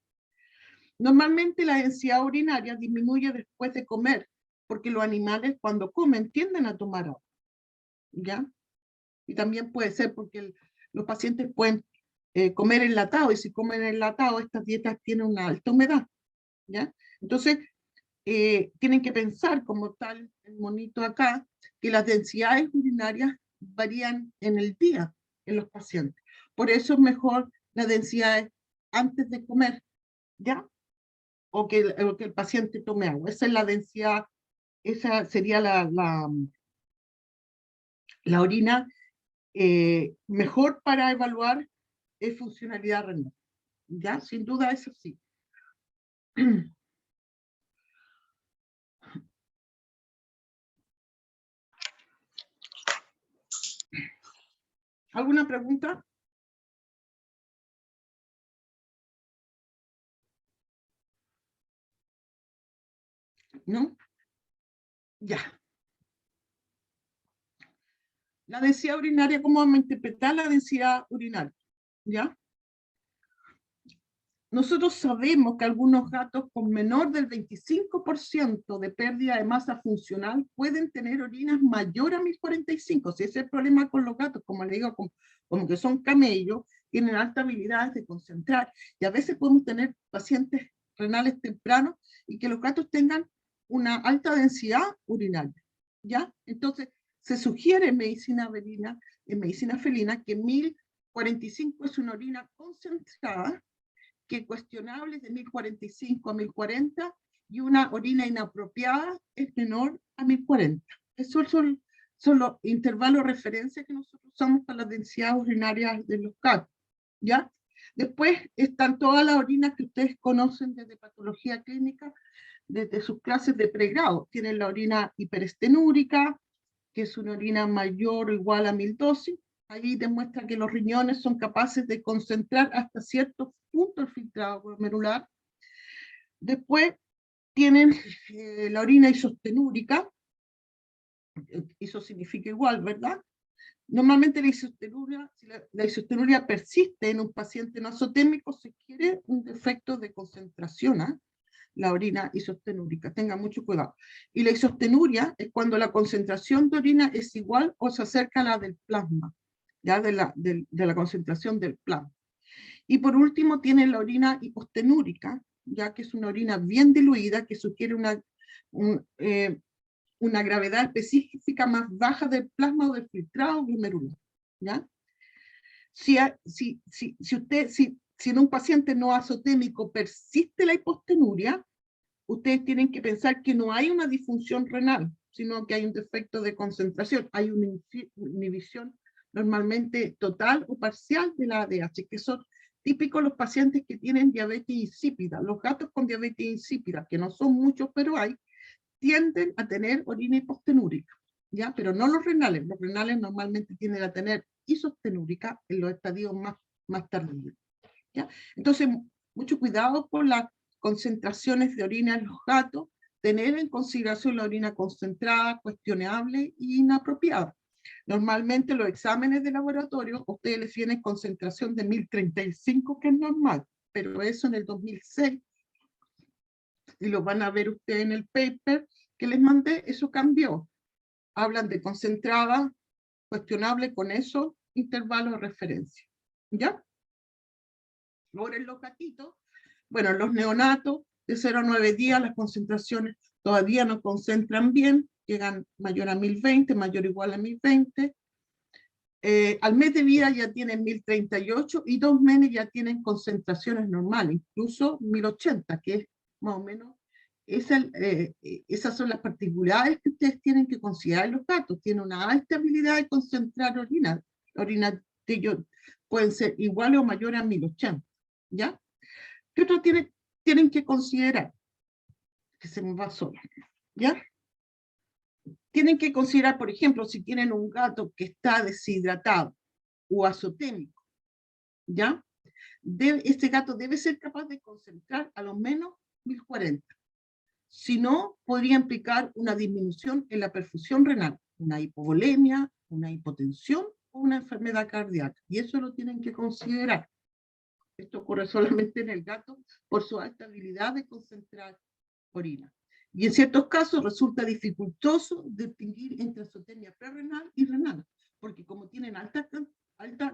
Normalmente la densidad urinaria disminuye después de comer, porque los animales cuando comen tienden a tomar agua, ¿ya? Y también puede ser porque los pacientes pueden comer enlatado, y si comen enlatado, estas dietas tienen una alta humedad, ¿ya? Entonces, tienen que pensar, como tal el monito acá, que las densidades urinarias varían en el día en los pacientes. Por eso es mejor las densidades antes de comer, ¿ya? O que el paciente tome agua. Esa es la densidad, esa sería la orina mejor para evaluar funcionalidad renal. ¿Ya? Sin duda eso sí. ¿Alguna pregunta? ¿No? Ya. La densidad urinaria, ¿cómo vamos a interpretar la densidad urinaria? ¿Ya? nosotros sabemos que algunos gatos con menor del 25% de pérdida de masa funcional pueden tener orinas mayor a 1045. Si ese es el problema con los gatos, como le digo, como que son camellos, tienen alta habilidad de concentrar, y a veces podemos tener pacientes renales tempranos y que los gatos tengan una alta densidad urinaria, ¿ya? Entonces, se sugiere en medicina felina, que 1045 es una orina concentrada, que cuestionable es de 1045 a 1040, y una orina inapropiada es menor a 1040. Esos son los intervalos de referencia que nosotros usamos para las densidades urinarias de los gatos, ¿ya? Después están todas las orinas que ustedes conocen desde patología clínica, desde sus clases de pregrado. Tienen la orina hiperestenúrica, que es una orina mayor o igual a 1012. Ahí demuestra que los riñones son capaces de concentrar hasta cierto punto el filtrado glomerular. Después tienen la orina isostenúrica, eso significa igual, ¿verdad? Normalmente la isostenuria persiste en un paciente no azotémico, se quiere un defecto de concentración, ¿eh? La orina isostenúrica, tenga mucho cuidado. Y la isostenuria es cuando la concentración de orina es igual o se acerca a la del plasma, ya de la concentración del plasma. Y por último tiene la orina hipostenúrica, ya que es una orina bien diluida, que sugiere una gravedad específica más baja del plasma o del filtrado glomerular, ¿ya? Si en un paciente no azotémico persiste la hipostenuria, ustedes tienen que pensar que no hay una disfunción renal, sino que hay un defecto de concentración, hay una inhibición normalmente total o parcial de la ADH, que son típicos los pacientes que tienen diabetes insípida. Los gatos con diabetes insípida, que no son muchos, pero hay, tienden a tener orina hipostenúrica, ¿ya? Pero no los renales normalmente tienden a tener isostenúrica en los estadios más tardíos, ¿ya? Entonces, mucho cuidado con las concentraciones de orina en los gatos, tener en consideración la orina concentrada, cuestionable e inapropiada. Normalmente los exámenes de laboratorio, ustedes les vienen concentración de 1035, que es normal, pero eso en el 2006, y lo van a ver ustedes en el paper que les mandé, eso cambió. Hablan de concentrada, cuestionable, con esos intervalos de referencia, ¿ya? Ahora en los gatitos, bueno, los neonatos de 0 a 9 días, las concentraciones todavía no concentran bien, llegan mayor a 1020, mayor o igual a 1020. Al mes de vida ya tienen 1038 y 2 meses ya tienen concentraciones normales, incluso 1080, que es más o menos, esas son las particularidades que ustedes tienen que considerar. Los gatos tienen una alta habilidad de concentrar orina. La orina de ellos pueden ser iguales o mayores a 1080, ¿ya? ¿Qué otro tienen que considerar? Que se me va sola, ¿ya? Tienen que considerar, por ejemplo, si tienen un gato que está deshidratado o azotémico, ¿ya? Este gato debe ser capaz de concentrar a lo menos 1040. Si no, podría implicar una disminución en la perfusión renal, una hipovolemia, una hipotensión o una enfermedad cardíaca. Y eso lo tienen que considerar. Esto ocurre solamente en el gato por su alta habilidad de concentrar orina. Y en ciertos casos resulta dificultoso distinguir entre azotemia prerrenal y renal, porque como tienen alta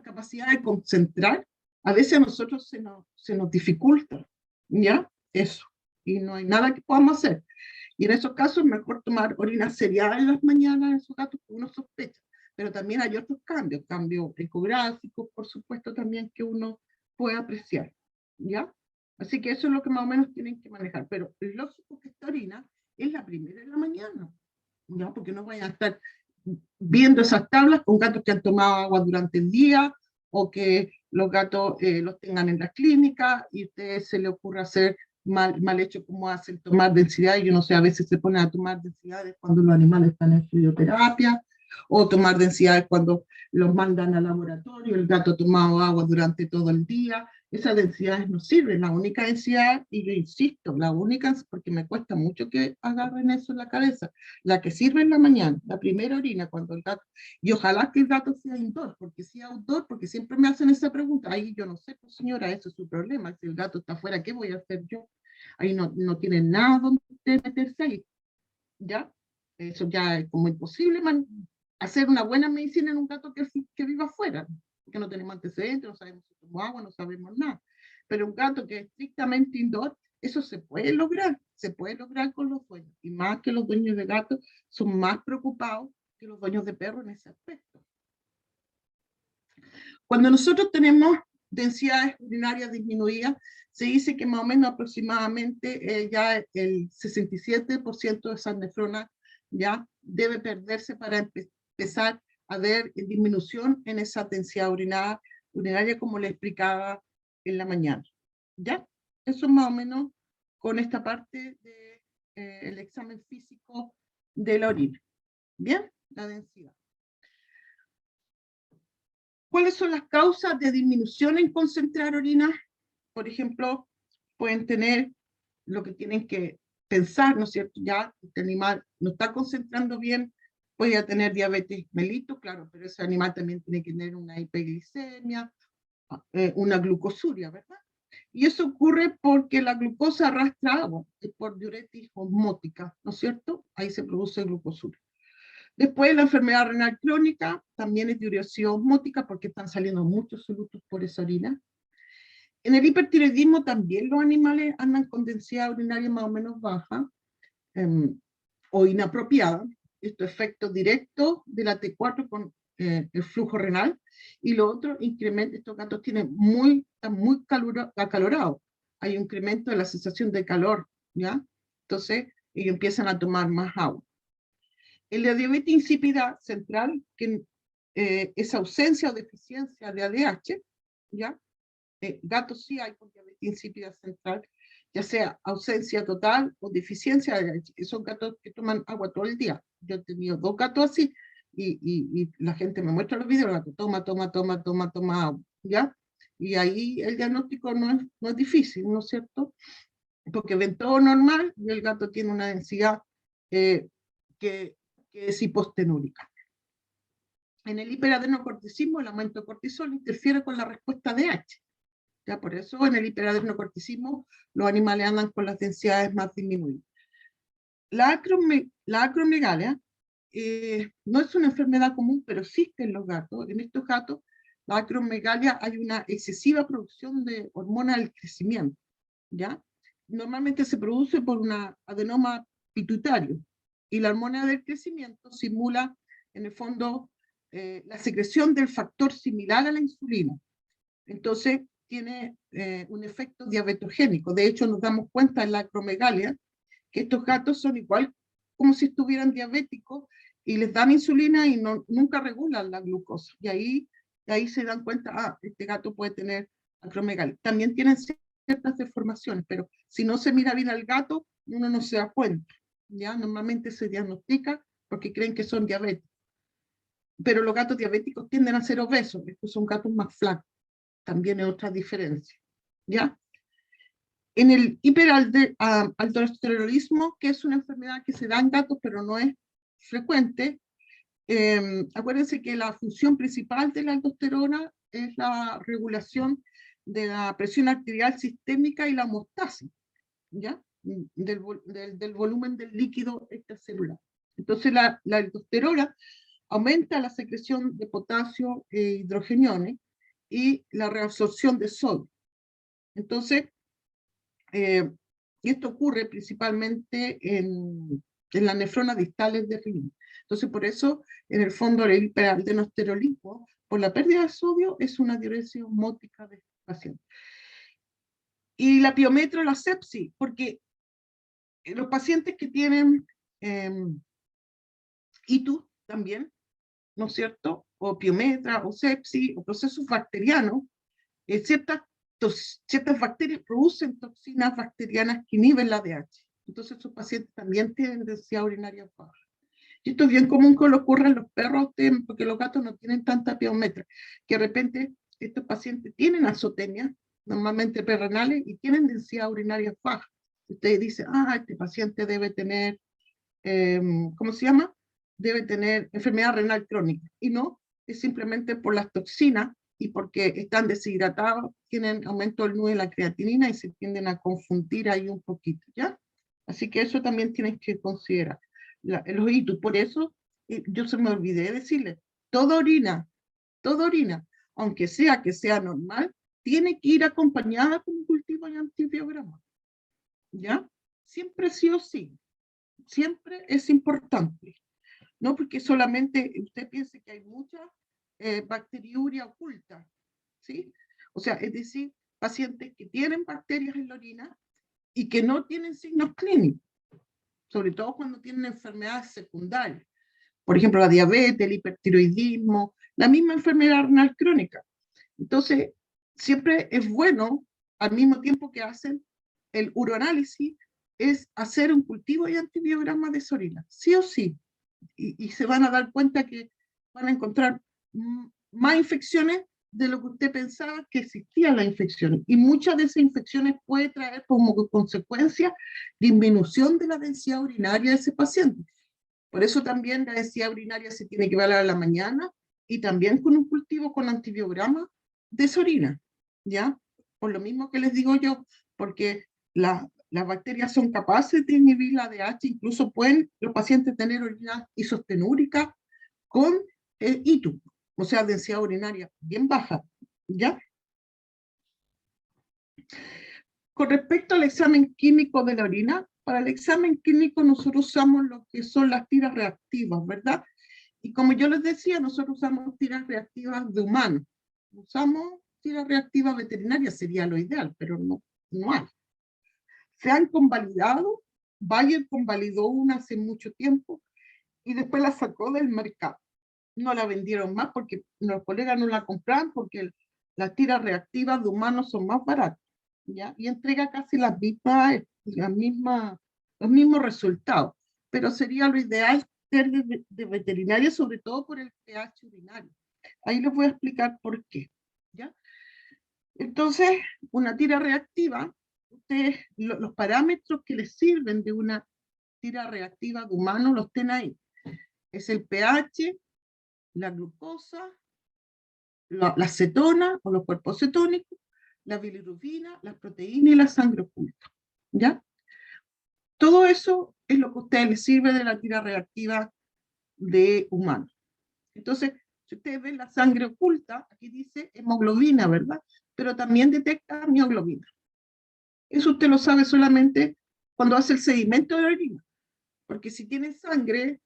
capacidad de concentrar, a veces a nosotros se nos dificulta, ¿ya? Eso. Y no hay nada que podamos hacer. Y en esos casos es mejor tomar orina seriada en las mañanas en esos gatos que uno sospecha. Pero también hay otros cambios ecográficos, por supuesto, también que uno puede apreciar, ¿ya? Así que eso es lo que más o menos tienen que manejar. Pero es lógico que esta orina es la primera en la mañana, ¿ya? Porque no vayan a estar viendo esas tablas con gatos que han tomado agua durante el día, o que los gatos los tengan en la clínica, y a ustedes se les ocurra hacer mal hecho como hacen tomar densidad, y yo no sé, a veces se ponen a tomar densidades cuando los animales están en fisioterapia, o tomar densidades cuando los mandan al laboratorio, el gato ha tomado agua durante todo el día, Esas densidades no sirven. La única densidad, y yo insisto, la única, porque me cuesta mucho que agarren eso en la cabeza, la que sirve en la mañana, la primera orina, cuando el gato, y ojalá que el gato sea indoor, porque si outdoor, porque siempre me hacen esa pregunta, ahí yo no sé, pues señora, eso es su problema, si el gato está afuera, ¿qué voy a hacer yo? Ahí no tienen nada donde meterse ahí, ¿ya? Eso ya es como imposible hacer una buena medicina en un gato que viva afuera, porque no tenemos antecedentes, no sabemos si tomó agua, no sabemos nada. Pero un gato que es estrictamente indoor, eso se puede lograr con los dueños, y más que los dueños de gatos son más preocupados que los dueños de perros en ese aspecto. Cuando nosotros tenemos densidades urinarias disminuidas, se dice que más o menos aproximadamente ya el 67% de esas nefronas ya debe perderse para empezar a ver disminución en esa densidad urinaria, como le explicaba en la mañana. ¿Ya? Eso es más o menos con esta parte del examen físico de la orina. ¿Bien? La densidad. ¿Cuáles son las causas de disminución en concentrar orina? Por ejemplo, pueden tener lo que tienen que pensar, ¿no es cierto? Ya este animal no está concentrando bien, puede tener diabetes mellitus, claro, pero ese animal también tiene que tener una hiperglicemia, una glucosuria, ¿verdad? Y eso ocurre porque la glucosa arrastra agua, por diuresis osmótica, ¿no es cierto? Ahí se produce glucosuria. Después la enfermedad renal crónica también es diuresis osmótica porque están saliendo muchos solutos por esa orina. En el hipertiroidismo también los animales andan con densidad urinaria más o menos baja o inapropiada. Esto es efecto directo de la T4 con el flujo renal. Y lo otro, incrementa, estos gatos están muy acalorados. Hay un incremento de la sensación de calor, ¿ya? Entonces, ellos empiezan a tomar más agua. En la diabetes insípida central, que es ausencia o deficiencia de ADH, ¿ya? Gatos sí hay con diabetes insípida central, ya sea ausencia total o deficiencia de ADH. Son gatos que toman agua todo el día. Yo he tenido 2 gatos así, y la gente me muestra los videos, el gato toma agua, ¿ya? Y ahí el diagnóstico no es difícil, ¿no es cierto? Porque ven todo normal y el gato tiene una densidad que es hipostenúrica. En el hiperadenocorticismo, el aumento de cortisol interfiere con la respuesta de H. Ya por eso en el hiperadenocorticismo los animales andan con las densidades más disminuidas. La acromegalia no es una enfermedad común, pero existe en los gatos. En estos gatos, la acromegalia hay una excesiva producción de hormona del crecimiento, ¿ya? Normalmente se produce por una adenoma pituitario, y la hormona del crecimiento simula, en el fondo, la secreción del factor similar a la insulina. Entonces, tiene un efecto diabetogénico. De hecho, nos damos cuenta en la acromegalia que estos gatos son igual como si estuvieran diabéticos y les dan insulina y nunca regulan la glucosa. Y ahí se dan cuenta, este gato puede tener acromegalia. También tienen ciertas deformaciones, pero si no se mira bien al gato, uno no se da cuenta. ¿Ya? Normalmente se diagnostica porque creen que son diabéticos. Pero los gatos diabéticos tienden a ser obesos, estos son gatos más flacos. También es otra diferencia, ¿ya? En el hiperaldosteronismo, que es una enfermedad que se da en gatos, pero no es frecuente, acuérdense que la función principal de la aldosterona es la regulación de la presión arterial sistémica y la homeostasis, ¿ya? Del volumen del líquido extracelular. Entonces la aldosterona aumenta la secreción de potasio e hidrogeniones y la reabsorción de sodio. Entonces, esto ocurre principalmente en las nefronas distales de riñón. Entonces, por eso, en el fondo, el hiperaldenosterolismo, por la pérdida de sodio, es una diuresis osmótica de paciente. Y la piometra, la sepsis, porque los pacientes que tienen ITU también, ¿no es cierto? O piometra, o sepsis, o procesos bacterianos, ciertas bacterias producen toxinas bacterianas que inhiben la ADH. Entonces sus pacientes también tienen densidad urinaria baja. Y esto es bien común que lo ocurra en los perros, porque los gatos no tienen tanta piometra, que de repente estos pacientes tienen azotemia, normalmente prerrenales, y tienen densidad urinaria baja. Usted dice, este paciente debe tener, ¿cómo se llama? Debe tener enfermedad renal crónica. Y no, es simplemente por las toxinas y porque están deshidratados, tienen aumento del NUE de la creatinina y se tienden a confundir ahí un poquito, ¿ya? Así que eso también tienes que considerar. Los hitos, por eso yo se me olvidé decirle, toda orina, aunque sea que sea normal, tiene que ir acompañada con un cultivo de antibiograma, ¿ya? Siempre sí o sí, siempre es importante. No porque solamente usted piense que hay mucha bacteriuria oculta, ¿sí? O sea, es decir, pacientes que tienen bacterias en la orina y que no tienen signos clínicos, sobre todo cuando tienen enfermedades secundarias. Por ejemplo, la diabetes, el hipertiroidismo, la misma enfermedad renal crónica. Entonces, siempre es bueno, al mismo tiempo que hacen el uroanálisis, es hacer un cultivo de antibiograma de esa orina, sí o sí. Y se van a dar cuenta que van a encontrar más infecciones de lo que usted pensaba que existían las infecciones. Y muchas de esas infecciones puede traer como consecuencia disminución de la densidad urinaria de ese paciente. Por eso también la densidad urinaria se tiene que evaluar a la mañana y también con un cultivo con antibiograma de esa orina, ¿ya? Por lo mismo que les digo yo, porque las bacterias son capaces de inhibir la ADH, incluso pueden los pacientes tener orina isostenúrica con ITU, o sea, densidad urinaria bien baja, ¿ya? Con respecto al examen químico de la orina, para el examen químico nosotros usamos lo que son las tiras reactivas, ¿verdad? Y como yo les decía, nosotros usamos tiras reactivas de humanos. Usamos tiras reactivas veterinarias, sería lo ideal, pero no hay. Se han convalidado, Bayer convalidó una hace mucho tiempo y después la sacó del mercado. No la vendieron más porque los colegas no la compraban porque las tiras reactivas de humanos son más baratas, ¿ya? Y entrega casi los mismos resultados. Pero sería lo ideal ser de veterinaria, sobre todo por el pH urinario. Ahí les voy a explicar por qué, ¿ya? Entonces, una tira reactiva, los parámetros que les sirven de una tira reactiva de humano los tienen ahí. Es el pH, la glucosa, la cetona o los cuerpos cetónicos, la bilirrubina, las proteínas y la sangre oculta, ¿ya? Todo eso es lo que a ustedes les sirve de la tira reactiva de humanos. Entonces, si ustedes ven la sangre oculta, aquí dice hemoglobina, ¿verdad? Pero también detecta mioglobina. Eso usted lo sabe solamente cuando hace el sedimento de la orina, porque si tiene sangre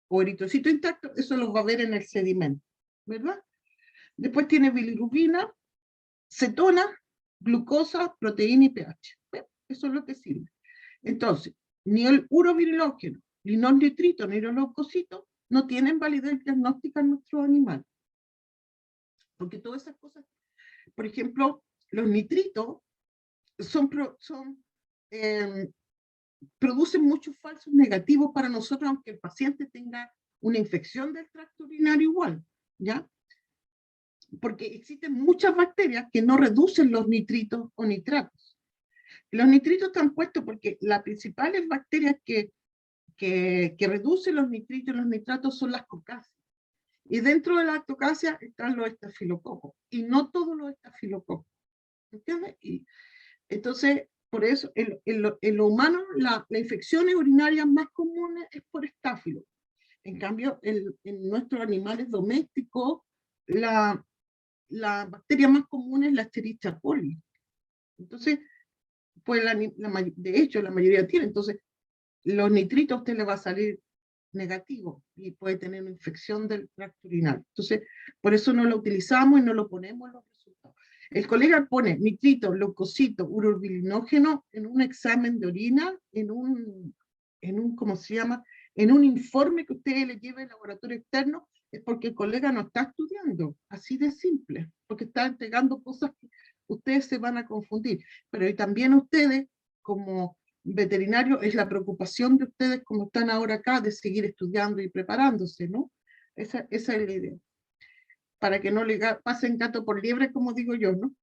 o eritrocito intacto, eso lo va a ver en el sedimento, ¿verdad? Después tiene bilirrubina, cetona, glucosa, proteína y pH. Bueno, eso es lo que sirve. Entonces, ni el urobirilógeno, ni los nitritos, ni los leucocitos no tienen validez diagnóstica en nuestros animales. Porque todas esas cosas, por ejemplo, los nitritos producen muchos falsos negativos para nosotros, aunque el paciente tenga una infección del tracto urinario igual, ¿ya? Porque existen muchas bacterias que no reducen los nitritos o nitratos. Los nitritos están puestos porque las principales bacterias que reducen los nitritos y los nitratos son las cocáceas. Y dentro de las cocáceas están los estafilococos, y no todos los estafilococos. ¿Entiendes? Y entonces, por eso, en lo humano, las infecciones urinarias más comunes es por estáfilo. En cambio, en nuestros animales domésticos, la bacteria más común es la Escherichia coli. Entonces, pues de hecho, la mayoría tiene. Entonces, los nitritos a usted le va a salir negativo y puede tener una infección del tracto urinario. Entonces, por eso no lo utilizamos y no lo ponemos en los resultados. El colega pone nitrito, leucocito, urobilinógeno en un examen de orina, en un ¿cómo se llama? En un informe que usted le lleve al laboratorio externo, es porque el colega no está estudiando, así de simple, porque está entregando cosas que ustedes se van a confundir. Pero también ustedes, como veterinarios, es la preocupación de ustedes, como están ahora acá, de seguir estudiando y preparándose, ¿no? Esa es la idea. Para que no le pasen gato por liebre, como digo yo, ¿no?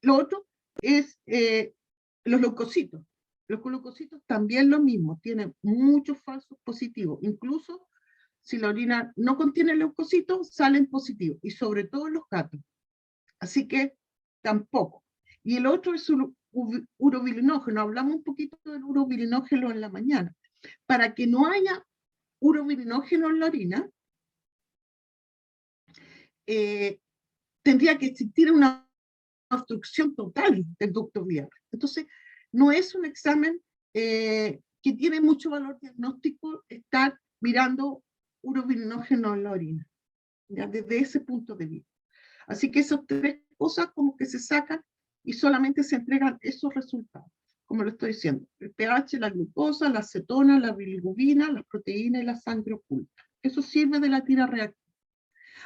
Lo otro es los leucocitos. Los leucocitos también lo mismo, tienen muchos falsos positivos. Incluso si la orina no contiene leucocitos, salen positivos, y sobre todo en los gatos. Así que tampoco. Y el otro es urobilinógeno. Hablamos un poquito del urobilinógeno en la mañana. Para que no haya urobilinógeno en la orina, tendría que existir una obstrucción total del ducto biliar. Entonces, no es un examen que tiene mucho valor diagnóstico estar mirando urobilinógeno en la orina, ¿ya? Desde ese punto de vista. Así que esas tres cosas como que se sacan y solamente se entregan esos resultados, como lo estoy diciendo: el pH, la glucosa, la acetona, la bilirrubina, las proteínas y la sangre oculta. Eso sirve de la tira reactiva.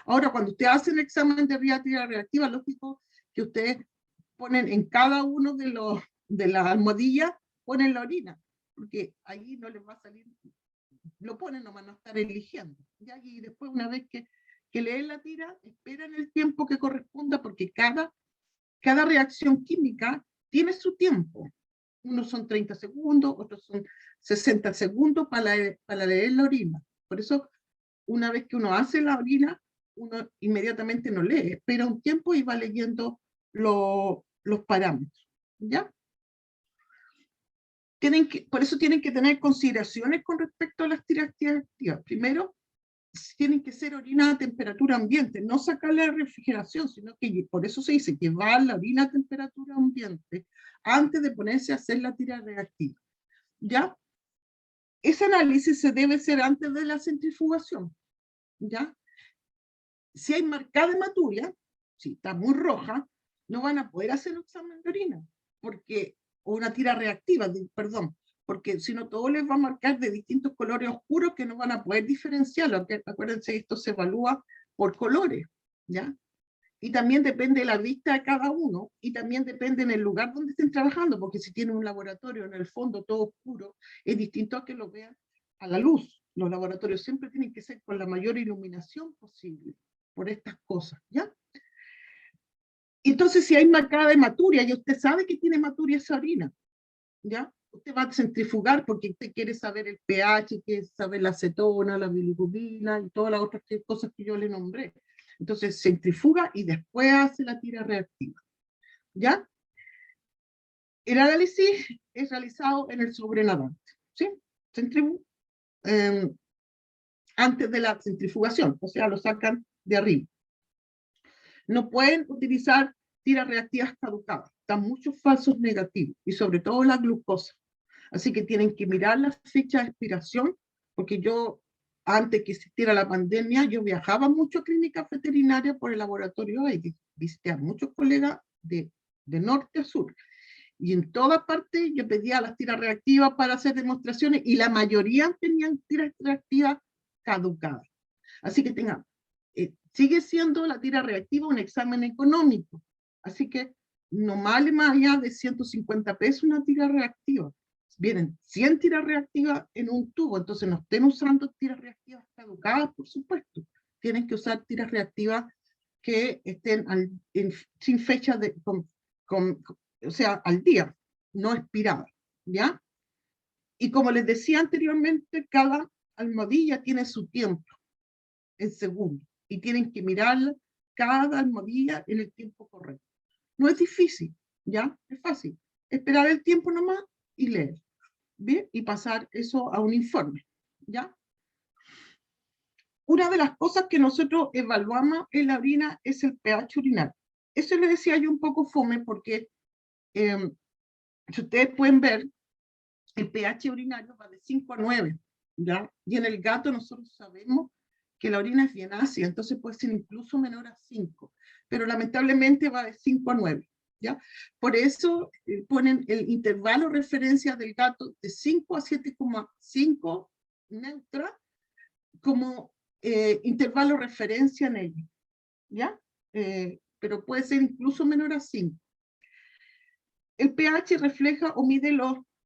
Ahora, cuando usted hace el examen de tira reactiva, lógico que ustedes ponen en cada uno de las almohadillas, ponen la orina, porque ahí no les va a salir, lo ponen, no van a estar eligiendo, ¿ya? Y después, una vez que leen la tira, esperan el tiempo que corresponda, porque cada reacción química tiene su tiempo. Unos son 30 segundos, otros son 60 segundos para leer la orina. Por eso, una vez que uno hace la orina, uno inmediatamente no lee, espera un tiempo y va leyendo los parámetros, ¿ya? Por eso tienen que tener consideraciones con respecto a las tiras reactivas. Primero, tienen que ser orina a temperatura ambiente, no sacarle la refrigeración, sino que por eso se dice que va la orina a temperatura ambiente antes de ponerse a hacer la tira reactiva, ¿ya? Ese análisis se debe hacer antes de la centrifugación, ¿ya? Si hay marcada hematuria, si está muy roja, no van a poder hacer un examen de orina, o una tira reactiva, perdón, porque si no todo les va a marcar de distintos colores oscuros que no van a poder diferenciarlo. Acuérdense que esto se evalúa por colores, ¿ya? Y también depende de la vista de cada uno, y también depende en el lugar donde estén trabajando, porque si tienen un laboratorio en el fondo todo oscuro, es distinto a que lo vean a la luz. Los laboratorios siempre tienen que ser con la mayor iluminación posible, por estas cosas, ¿ya? Entonces, si hay marcada hematuria, y usted sabe que tiene hematuria esa orina, ¿ya? Usted va a centrifugar porque usted quiere saber el pH, quiere saber la acetona, la bilirrubina y todas las otras cosas que yo le nombré. Entonces, centrifuga y después hace la tira reactiva, ¿ya? El análisis es realizado en el sobrenadante, ¿sí? Antes de la centrifugación, o sea, lo sacan de arriba. No pueden utilizar tiras reactivas caducadas, están muchos falsos negativos, y sobre todo la glucosa. Así que tienen que mirar la fecha de expiración, porque yo, antes que existiera la pandemia, yo viajaba mucho a clínicas veterinarias por el laboratorio y visité a muchos colegas de norte a sur. Y en toda parte yo pedía las tiras reactivas para hacer demostraciones, y la mayoría tenían tiras reactivas caducadas. Así que sigue siendo la tira reactiva un examen económico. Así que no vale más allá de 150 pesos una tira reactiva. Vienen 100 tiras reactivas en un tubo, entonces no estén usando tiras reactivas caducadas, por supuesto. Tienen que usar tiras reactivas que estén sin fecha o sea, al día, no expiradas, ¿ya? Y como les decía anteriormente, cada almohadilla tiene su tiempo en segundos, y tienen que mirar cada almohadilla en el tiempo correcto. No es difícil, ¿ya? Es fácil. Esperar el tiempo nomás y leer, ¿bien? Y pasar eso a un informe, ¿ya? Una de las cosas que nosotros evaluamos en la orina es el pH urinario. Eso les decía yo un poco fome, porque si ustedes pueden ver, el pH urinario va de 5 a 9, ¿ya? Y en el gato nosotros sabemos que la orina es bien ácida, entonces puede ser incluso menor a 5, pero lamentablemente va de 5 a 9, ¿ya? Por eso ponen el intervalo referencia del gato de 5 a 7,5 neutra como intervalo referencia en ello, ¿ya? Pero puede ser incluso menor a 5. El pH refleja o mide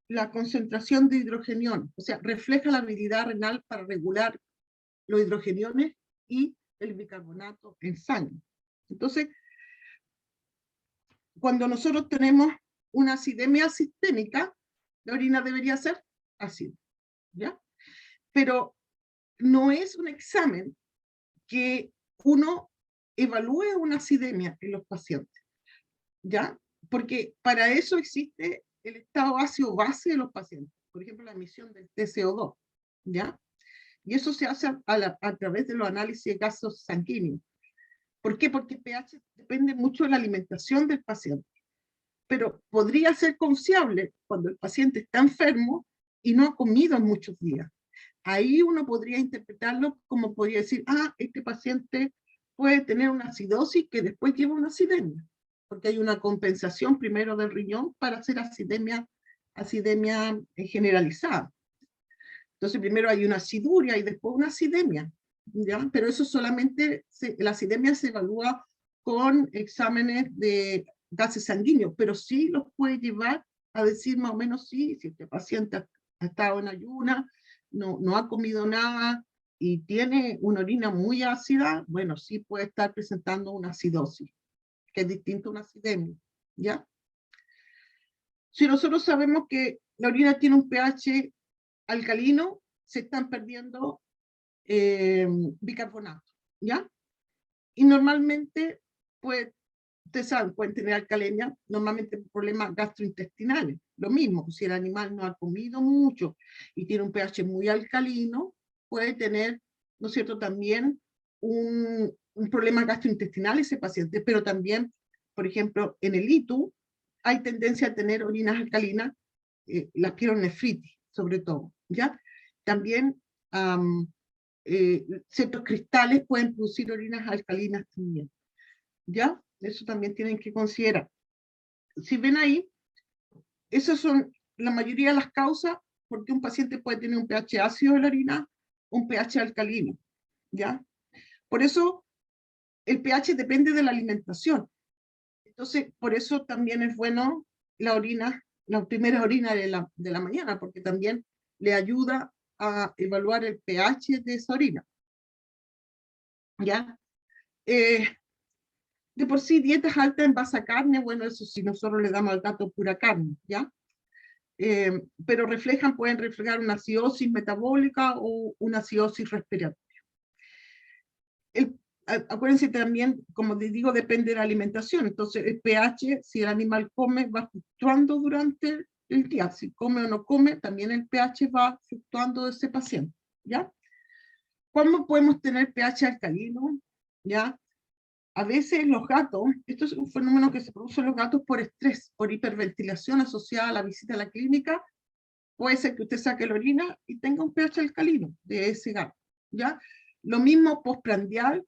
la concentración de hidrogeniones, o sea, refleja la habilidad renal para regular los hidrogeniones y el bicarbonato en sangre. Entonces, cuando nosotros tenemos una acidemia sistémica, la orina debería ser ácida, ¿ya? Pero no es un examen que uno evalúe una acidemia en los pacientes, ¿ya? Porque para eso existe el estado ácido base de los pacientes, por ejemplo, la emisión del TCO2, ¿ya? Y eso se hace a través de los análisis de gases sanguíneos. ¿Por qué? Porque el pH depende mucho de la alimentación del paciente. Pero podría ser confiable cuando el paciente está enfermo y no ha comido en muchos días. Ahí uno podría interpretarlo como podría decir, este paciente puede tener una acidosis que después lleva una acidemia, porque hay una compensación primero del riñón para hacer acidemia generalizada. Entonces primero hay una aciduria y después una acidemia, ¿ya? Pero eso solamente, la acidemia se evalúa con exámenes de gases sanguíneos, pero sí los puede llevar a decir más o menos sí, si este paciente ha estado en ayuna, no ha comido nada y tiene una orina muy ácida, bueno, sí puede estar presentando una acidosis, que es distinto a una acidemia, ¿ya? Si nosotros sabemos que la orina tiene un pH alcalino, se están perdiendo bicarbonato, ¿ya? Y normalmente, pues, ustedes saben, pueden tener alcalemia, normalmente problemas gastrointestinales. Lo mismo, si el animal no ha comido mucho y tiene un pH muy alcalino, puede tener, ¿no es cierto?, también un problema gastrointestinal ese paciente, pero también, por ejemplo, en el ITU hay tendencia a tener orinas alcalinas, las pielonefritis, sobre todo, ¿ya? También ciertos cristales pueden producir orinas alcalinas también, ¿ya? Eso también tienen que considerar. Si ven ahí, esas son la mayoría de las causas porque un paciente puede tener un pH ácido de la orina, un pH alcalino, ¿ya? Por eso el pH depende de la alimentación. Entonces, por eso también es bueno la orina, la primera orina de la mañana, porque también le ayuda a evaluar el pH de esa orina, ¿ya? De por sí, dietas altas en base a carne, bueno, eso sí, nosotros le damos al gato pura carne, ¿ya? Pero pueden reflejar una acidosis metabólica o una acidosis respiratoria. Acuérdense también, como les digo, depende de la alimentación. Entonces, el pH, si el animal come, va fluctuando durante el día. Si come o no come, también el pH va fluctuando de ese paciente, ¿ya? ¿Cómo podemos tener pH alcalino? ¿Ya? A veces los gatos, esto es un fenómeno que se produce en los gatos por estrés, por hiperventilación asociada a la visita a la clínica. Puede ser que usted saque la orina y tenga un pH alcalino de ese gato, ¿ya? Lo mismo postprandial,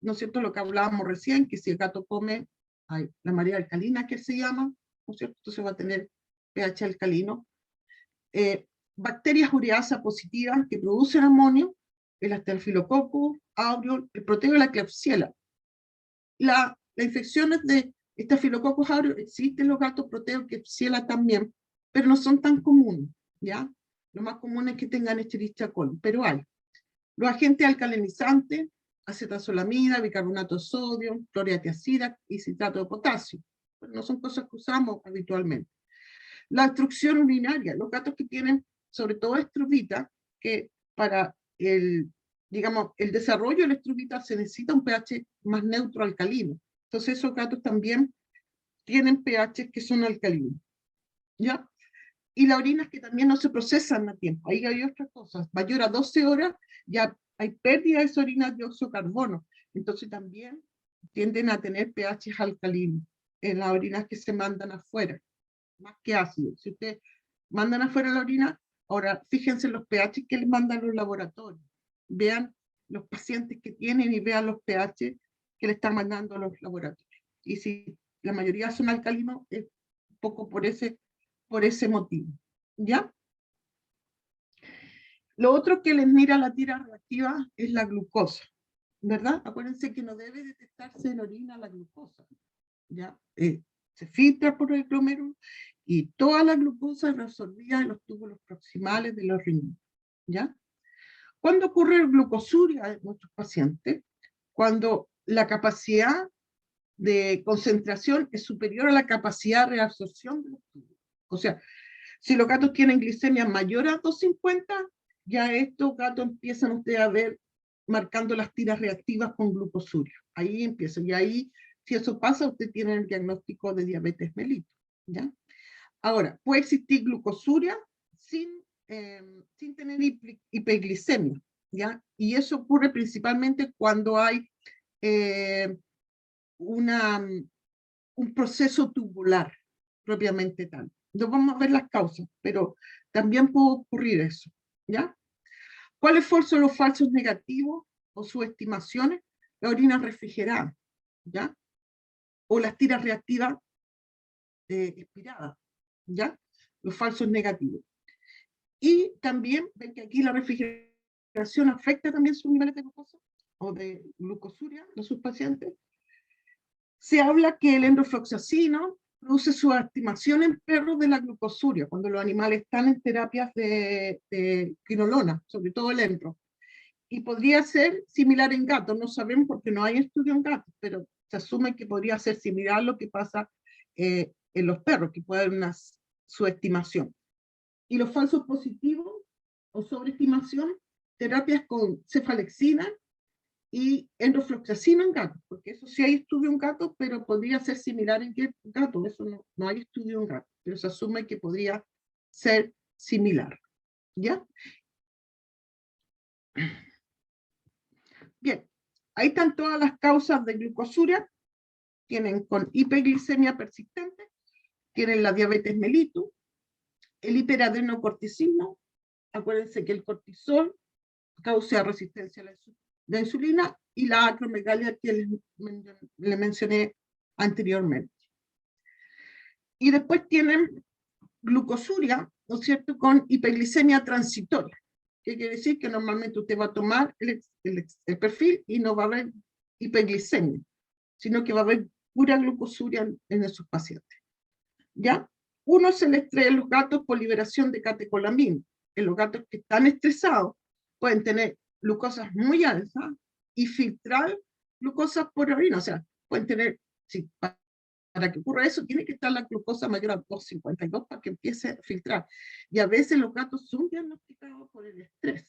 ¿no es cierto? Lo que hablábamos recién, que si el gato come la marea alcalina, que se llama, ¿no es cierto? Entonces va a tener pH alcalino. Bacterias ureasa positivas que producen amonio, el Staphylococcus aureus, el proteo de la Klebsiella. Las infecciones de Staphylococcus aureus existen en los gatos, proteo, Klebsiella también, pero no son tan comunes, ¿ya? Lo más común es que tengan Escherichia coli, pero hay. Los agentes alcalinizantes, acetazolamida, bicarbonato de sodio, cloratiazida y citrato de potasio. Pero no son cosas que usamos habitualmente. La obstrucción urinaria, los gatos que tienen, sobre todo estruvita, que para digamos, el desarrollo de la estruvita se necesita un pH más neutro alcalino. Entonces esos gatos también tienen pH que son alcalinos, ¿ya? Y las orinas que también no se procesan a tiempo. Ahí hay otras cosas. Mayor a 12 horas ya hay pérdida de esa orina de dióxido de carbono. Entonces también tienden a tener pH alcalinos en las orinas que se mandan afuera, más que ácidos. Si ustedes mandan afuera la orina, ahora fíjense en los pH que les mandan los laboratorios. Vean los pacientes que tienen y vean los pH que le están mandando los laboratorios. Y si la mayoría son alcalinos, es un poco por ese motivo, ¿ya? Lo otro que les mira la tira reactiva es la glucosa, ¿verdad? Acuérdense que no debe detectarse en orina la glucosa, ¿ya? Se filtra por el glomérulo y toda la glucosa es reabsorbida en los túbulos proximales de los riñones, ¿ya? ¿Cuándo ocurre glucosuria en nuestros pacientes? Cuando la capacidad de concentración es superior a la capacidad de reabsorción de los tubos. O sea, si los gatos tienen glicemia mayor a 250, ya estos gatos empiezan ustedes a ver marcando las tiras reactivas con glucosuria. Ahí empieza, y ahí, si eso pasa, usted tiene el diagnóstico de diabetes mellitus, ¿ya? Ahora, puede existir glucosuria sin tener hiperglicemia, ¿ya? Y eso ocurre principalmente cuando hay un proceso tubular, propiamente tal. No vamos a ver las causas, pero también puede ocurrir eso, ¿ya? ¿Cuáles son los falsos negativos o subestimaciones? La orina refrigerada, ¿ya? O las tiras reactivas expiradas, ¿ya? Los falsos negativos. Y también ven que aquí la refrigeración afecta también sus niveles de glucosa o de glucosuria de sus pacientes. Se habla que el endofloxacino produce subestimación en perros de la glucosuria, cuando los animales están en terapias de quinolona, sobre todo el endro. Y podría ser similar en gatos, no sabemos porque no hay estudio en gatos, pero se asume que podría ser similar a lo que pasa en los perros, que puede haber una subestimación. Y los falsos positivos o sobreestimación, terapias con cefalexina y endofloxacino en gatos, porque eso sí hay estudio en gatos, pero podría ser similar en gatos, eso no hay estudio en gatos, pero se asume que podría ser similar, ¿ya? Bien, ahí están todas las causas de glucosuria, tienen con hiperglicemia persistente, tienen la diabetes mellitus, el hiperadrenocorticismo, acuérdense que el cortisol causa resistencia a la insulina, y la acromegalia que le mencioné anteriormente. Y después tienen glucosuria, ¿no es cierto?, con hiperglicemia transitoria, que quiere decir que normalmente usted va a tomar el perfil y no va a haber hiperglicemia, sino que va a haber pura glucosuria en esos pacientes, ¿ya? Uno se le estresa en los gatos por liberación de catecolamina. En los gatos que están estresados pueden tener glucosas muy altas y filtrar glucosas por orina. O sea, pueden tener, sí, para que ocurra eso, tiene que estar la glucosa mayor a 2,52 para que empiece a filtrar. Y a veces los gatos son diagnosticados por el estrés.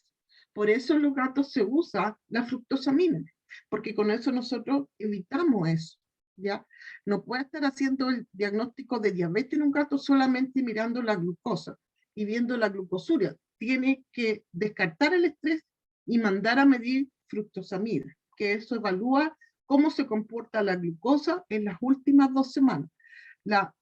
Por eso en los gatos se usa la fructosamina, porque con eso nosotros evitamos eso, ¿ya? No puede estar haciendo el diagnóstico de diabetes en un gato solamente mirando la glucosa y viendo la glucosuria. Tiene que descartar el estrés y mandar a medir fructosamina, que eso evalúa cómo se comporta la glucosa en las últimas 2 semanas. La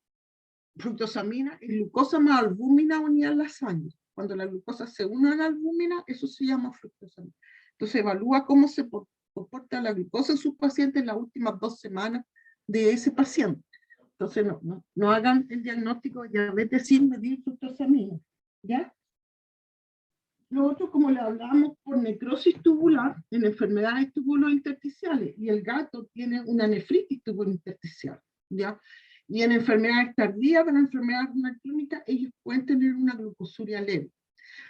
fructosamina es glucosa más albúmina unida a la sangre. Cuando la glucosa se une a la albúmina, eso se llama fructosamina. Entonces evalúa cómo se comporta la glucosa en sus pacientes en las últimas 2 semanas de ese paciente. Entonces no hagan el diagnóstico de diabetes sin medir fructosamina, ¿ya? Lo otro, como le hablamos, por necrosis tubular en enfermedades tubulointersticiales, y el gato tiene una nefritis tubulointersticial, ¿ya? Y en enfermedades tardías de la enfermedad renal crónica, ellos pueden tener una glucosuria leve.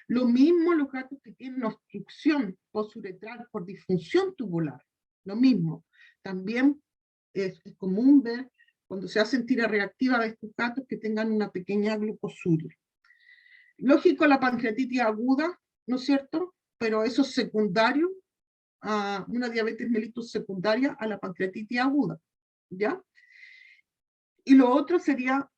Lo mismo los gatos que tienen obstrucción posturetral por disfunción tubular, lo mismo. También es común ver cuando se hacen tiras reactivas de estos gatos que tengan una pequeña glucosuria. Lógico, la pancreatitis aguda, ¿no es cierto? Pero eso es secundario a una diabetes mellitus secundaria a la pancreatitis aguda, ¿ya? Y lo otro sería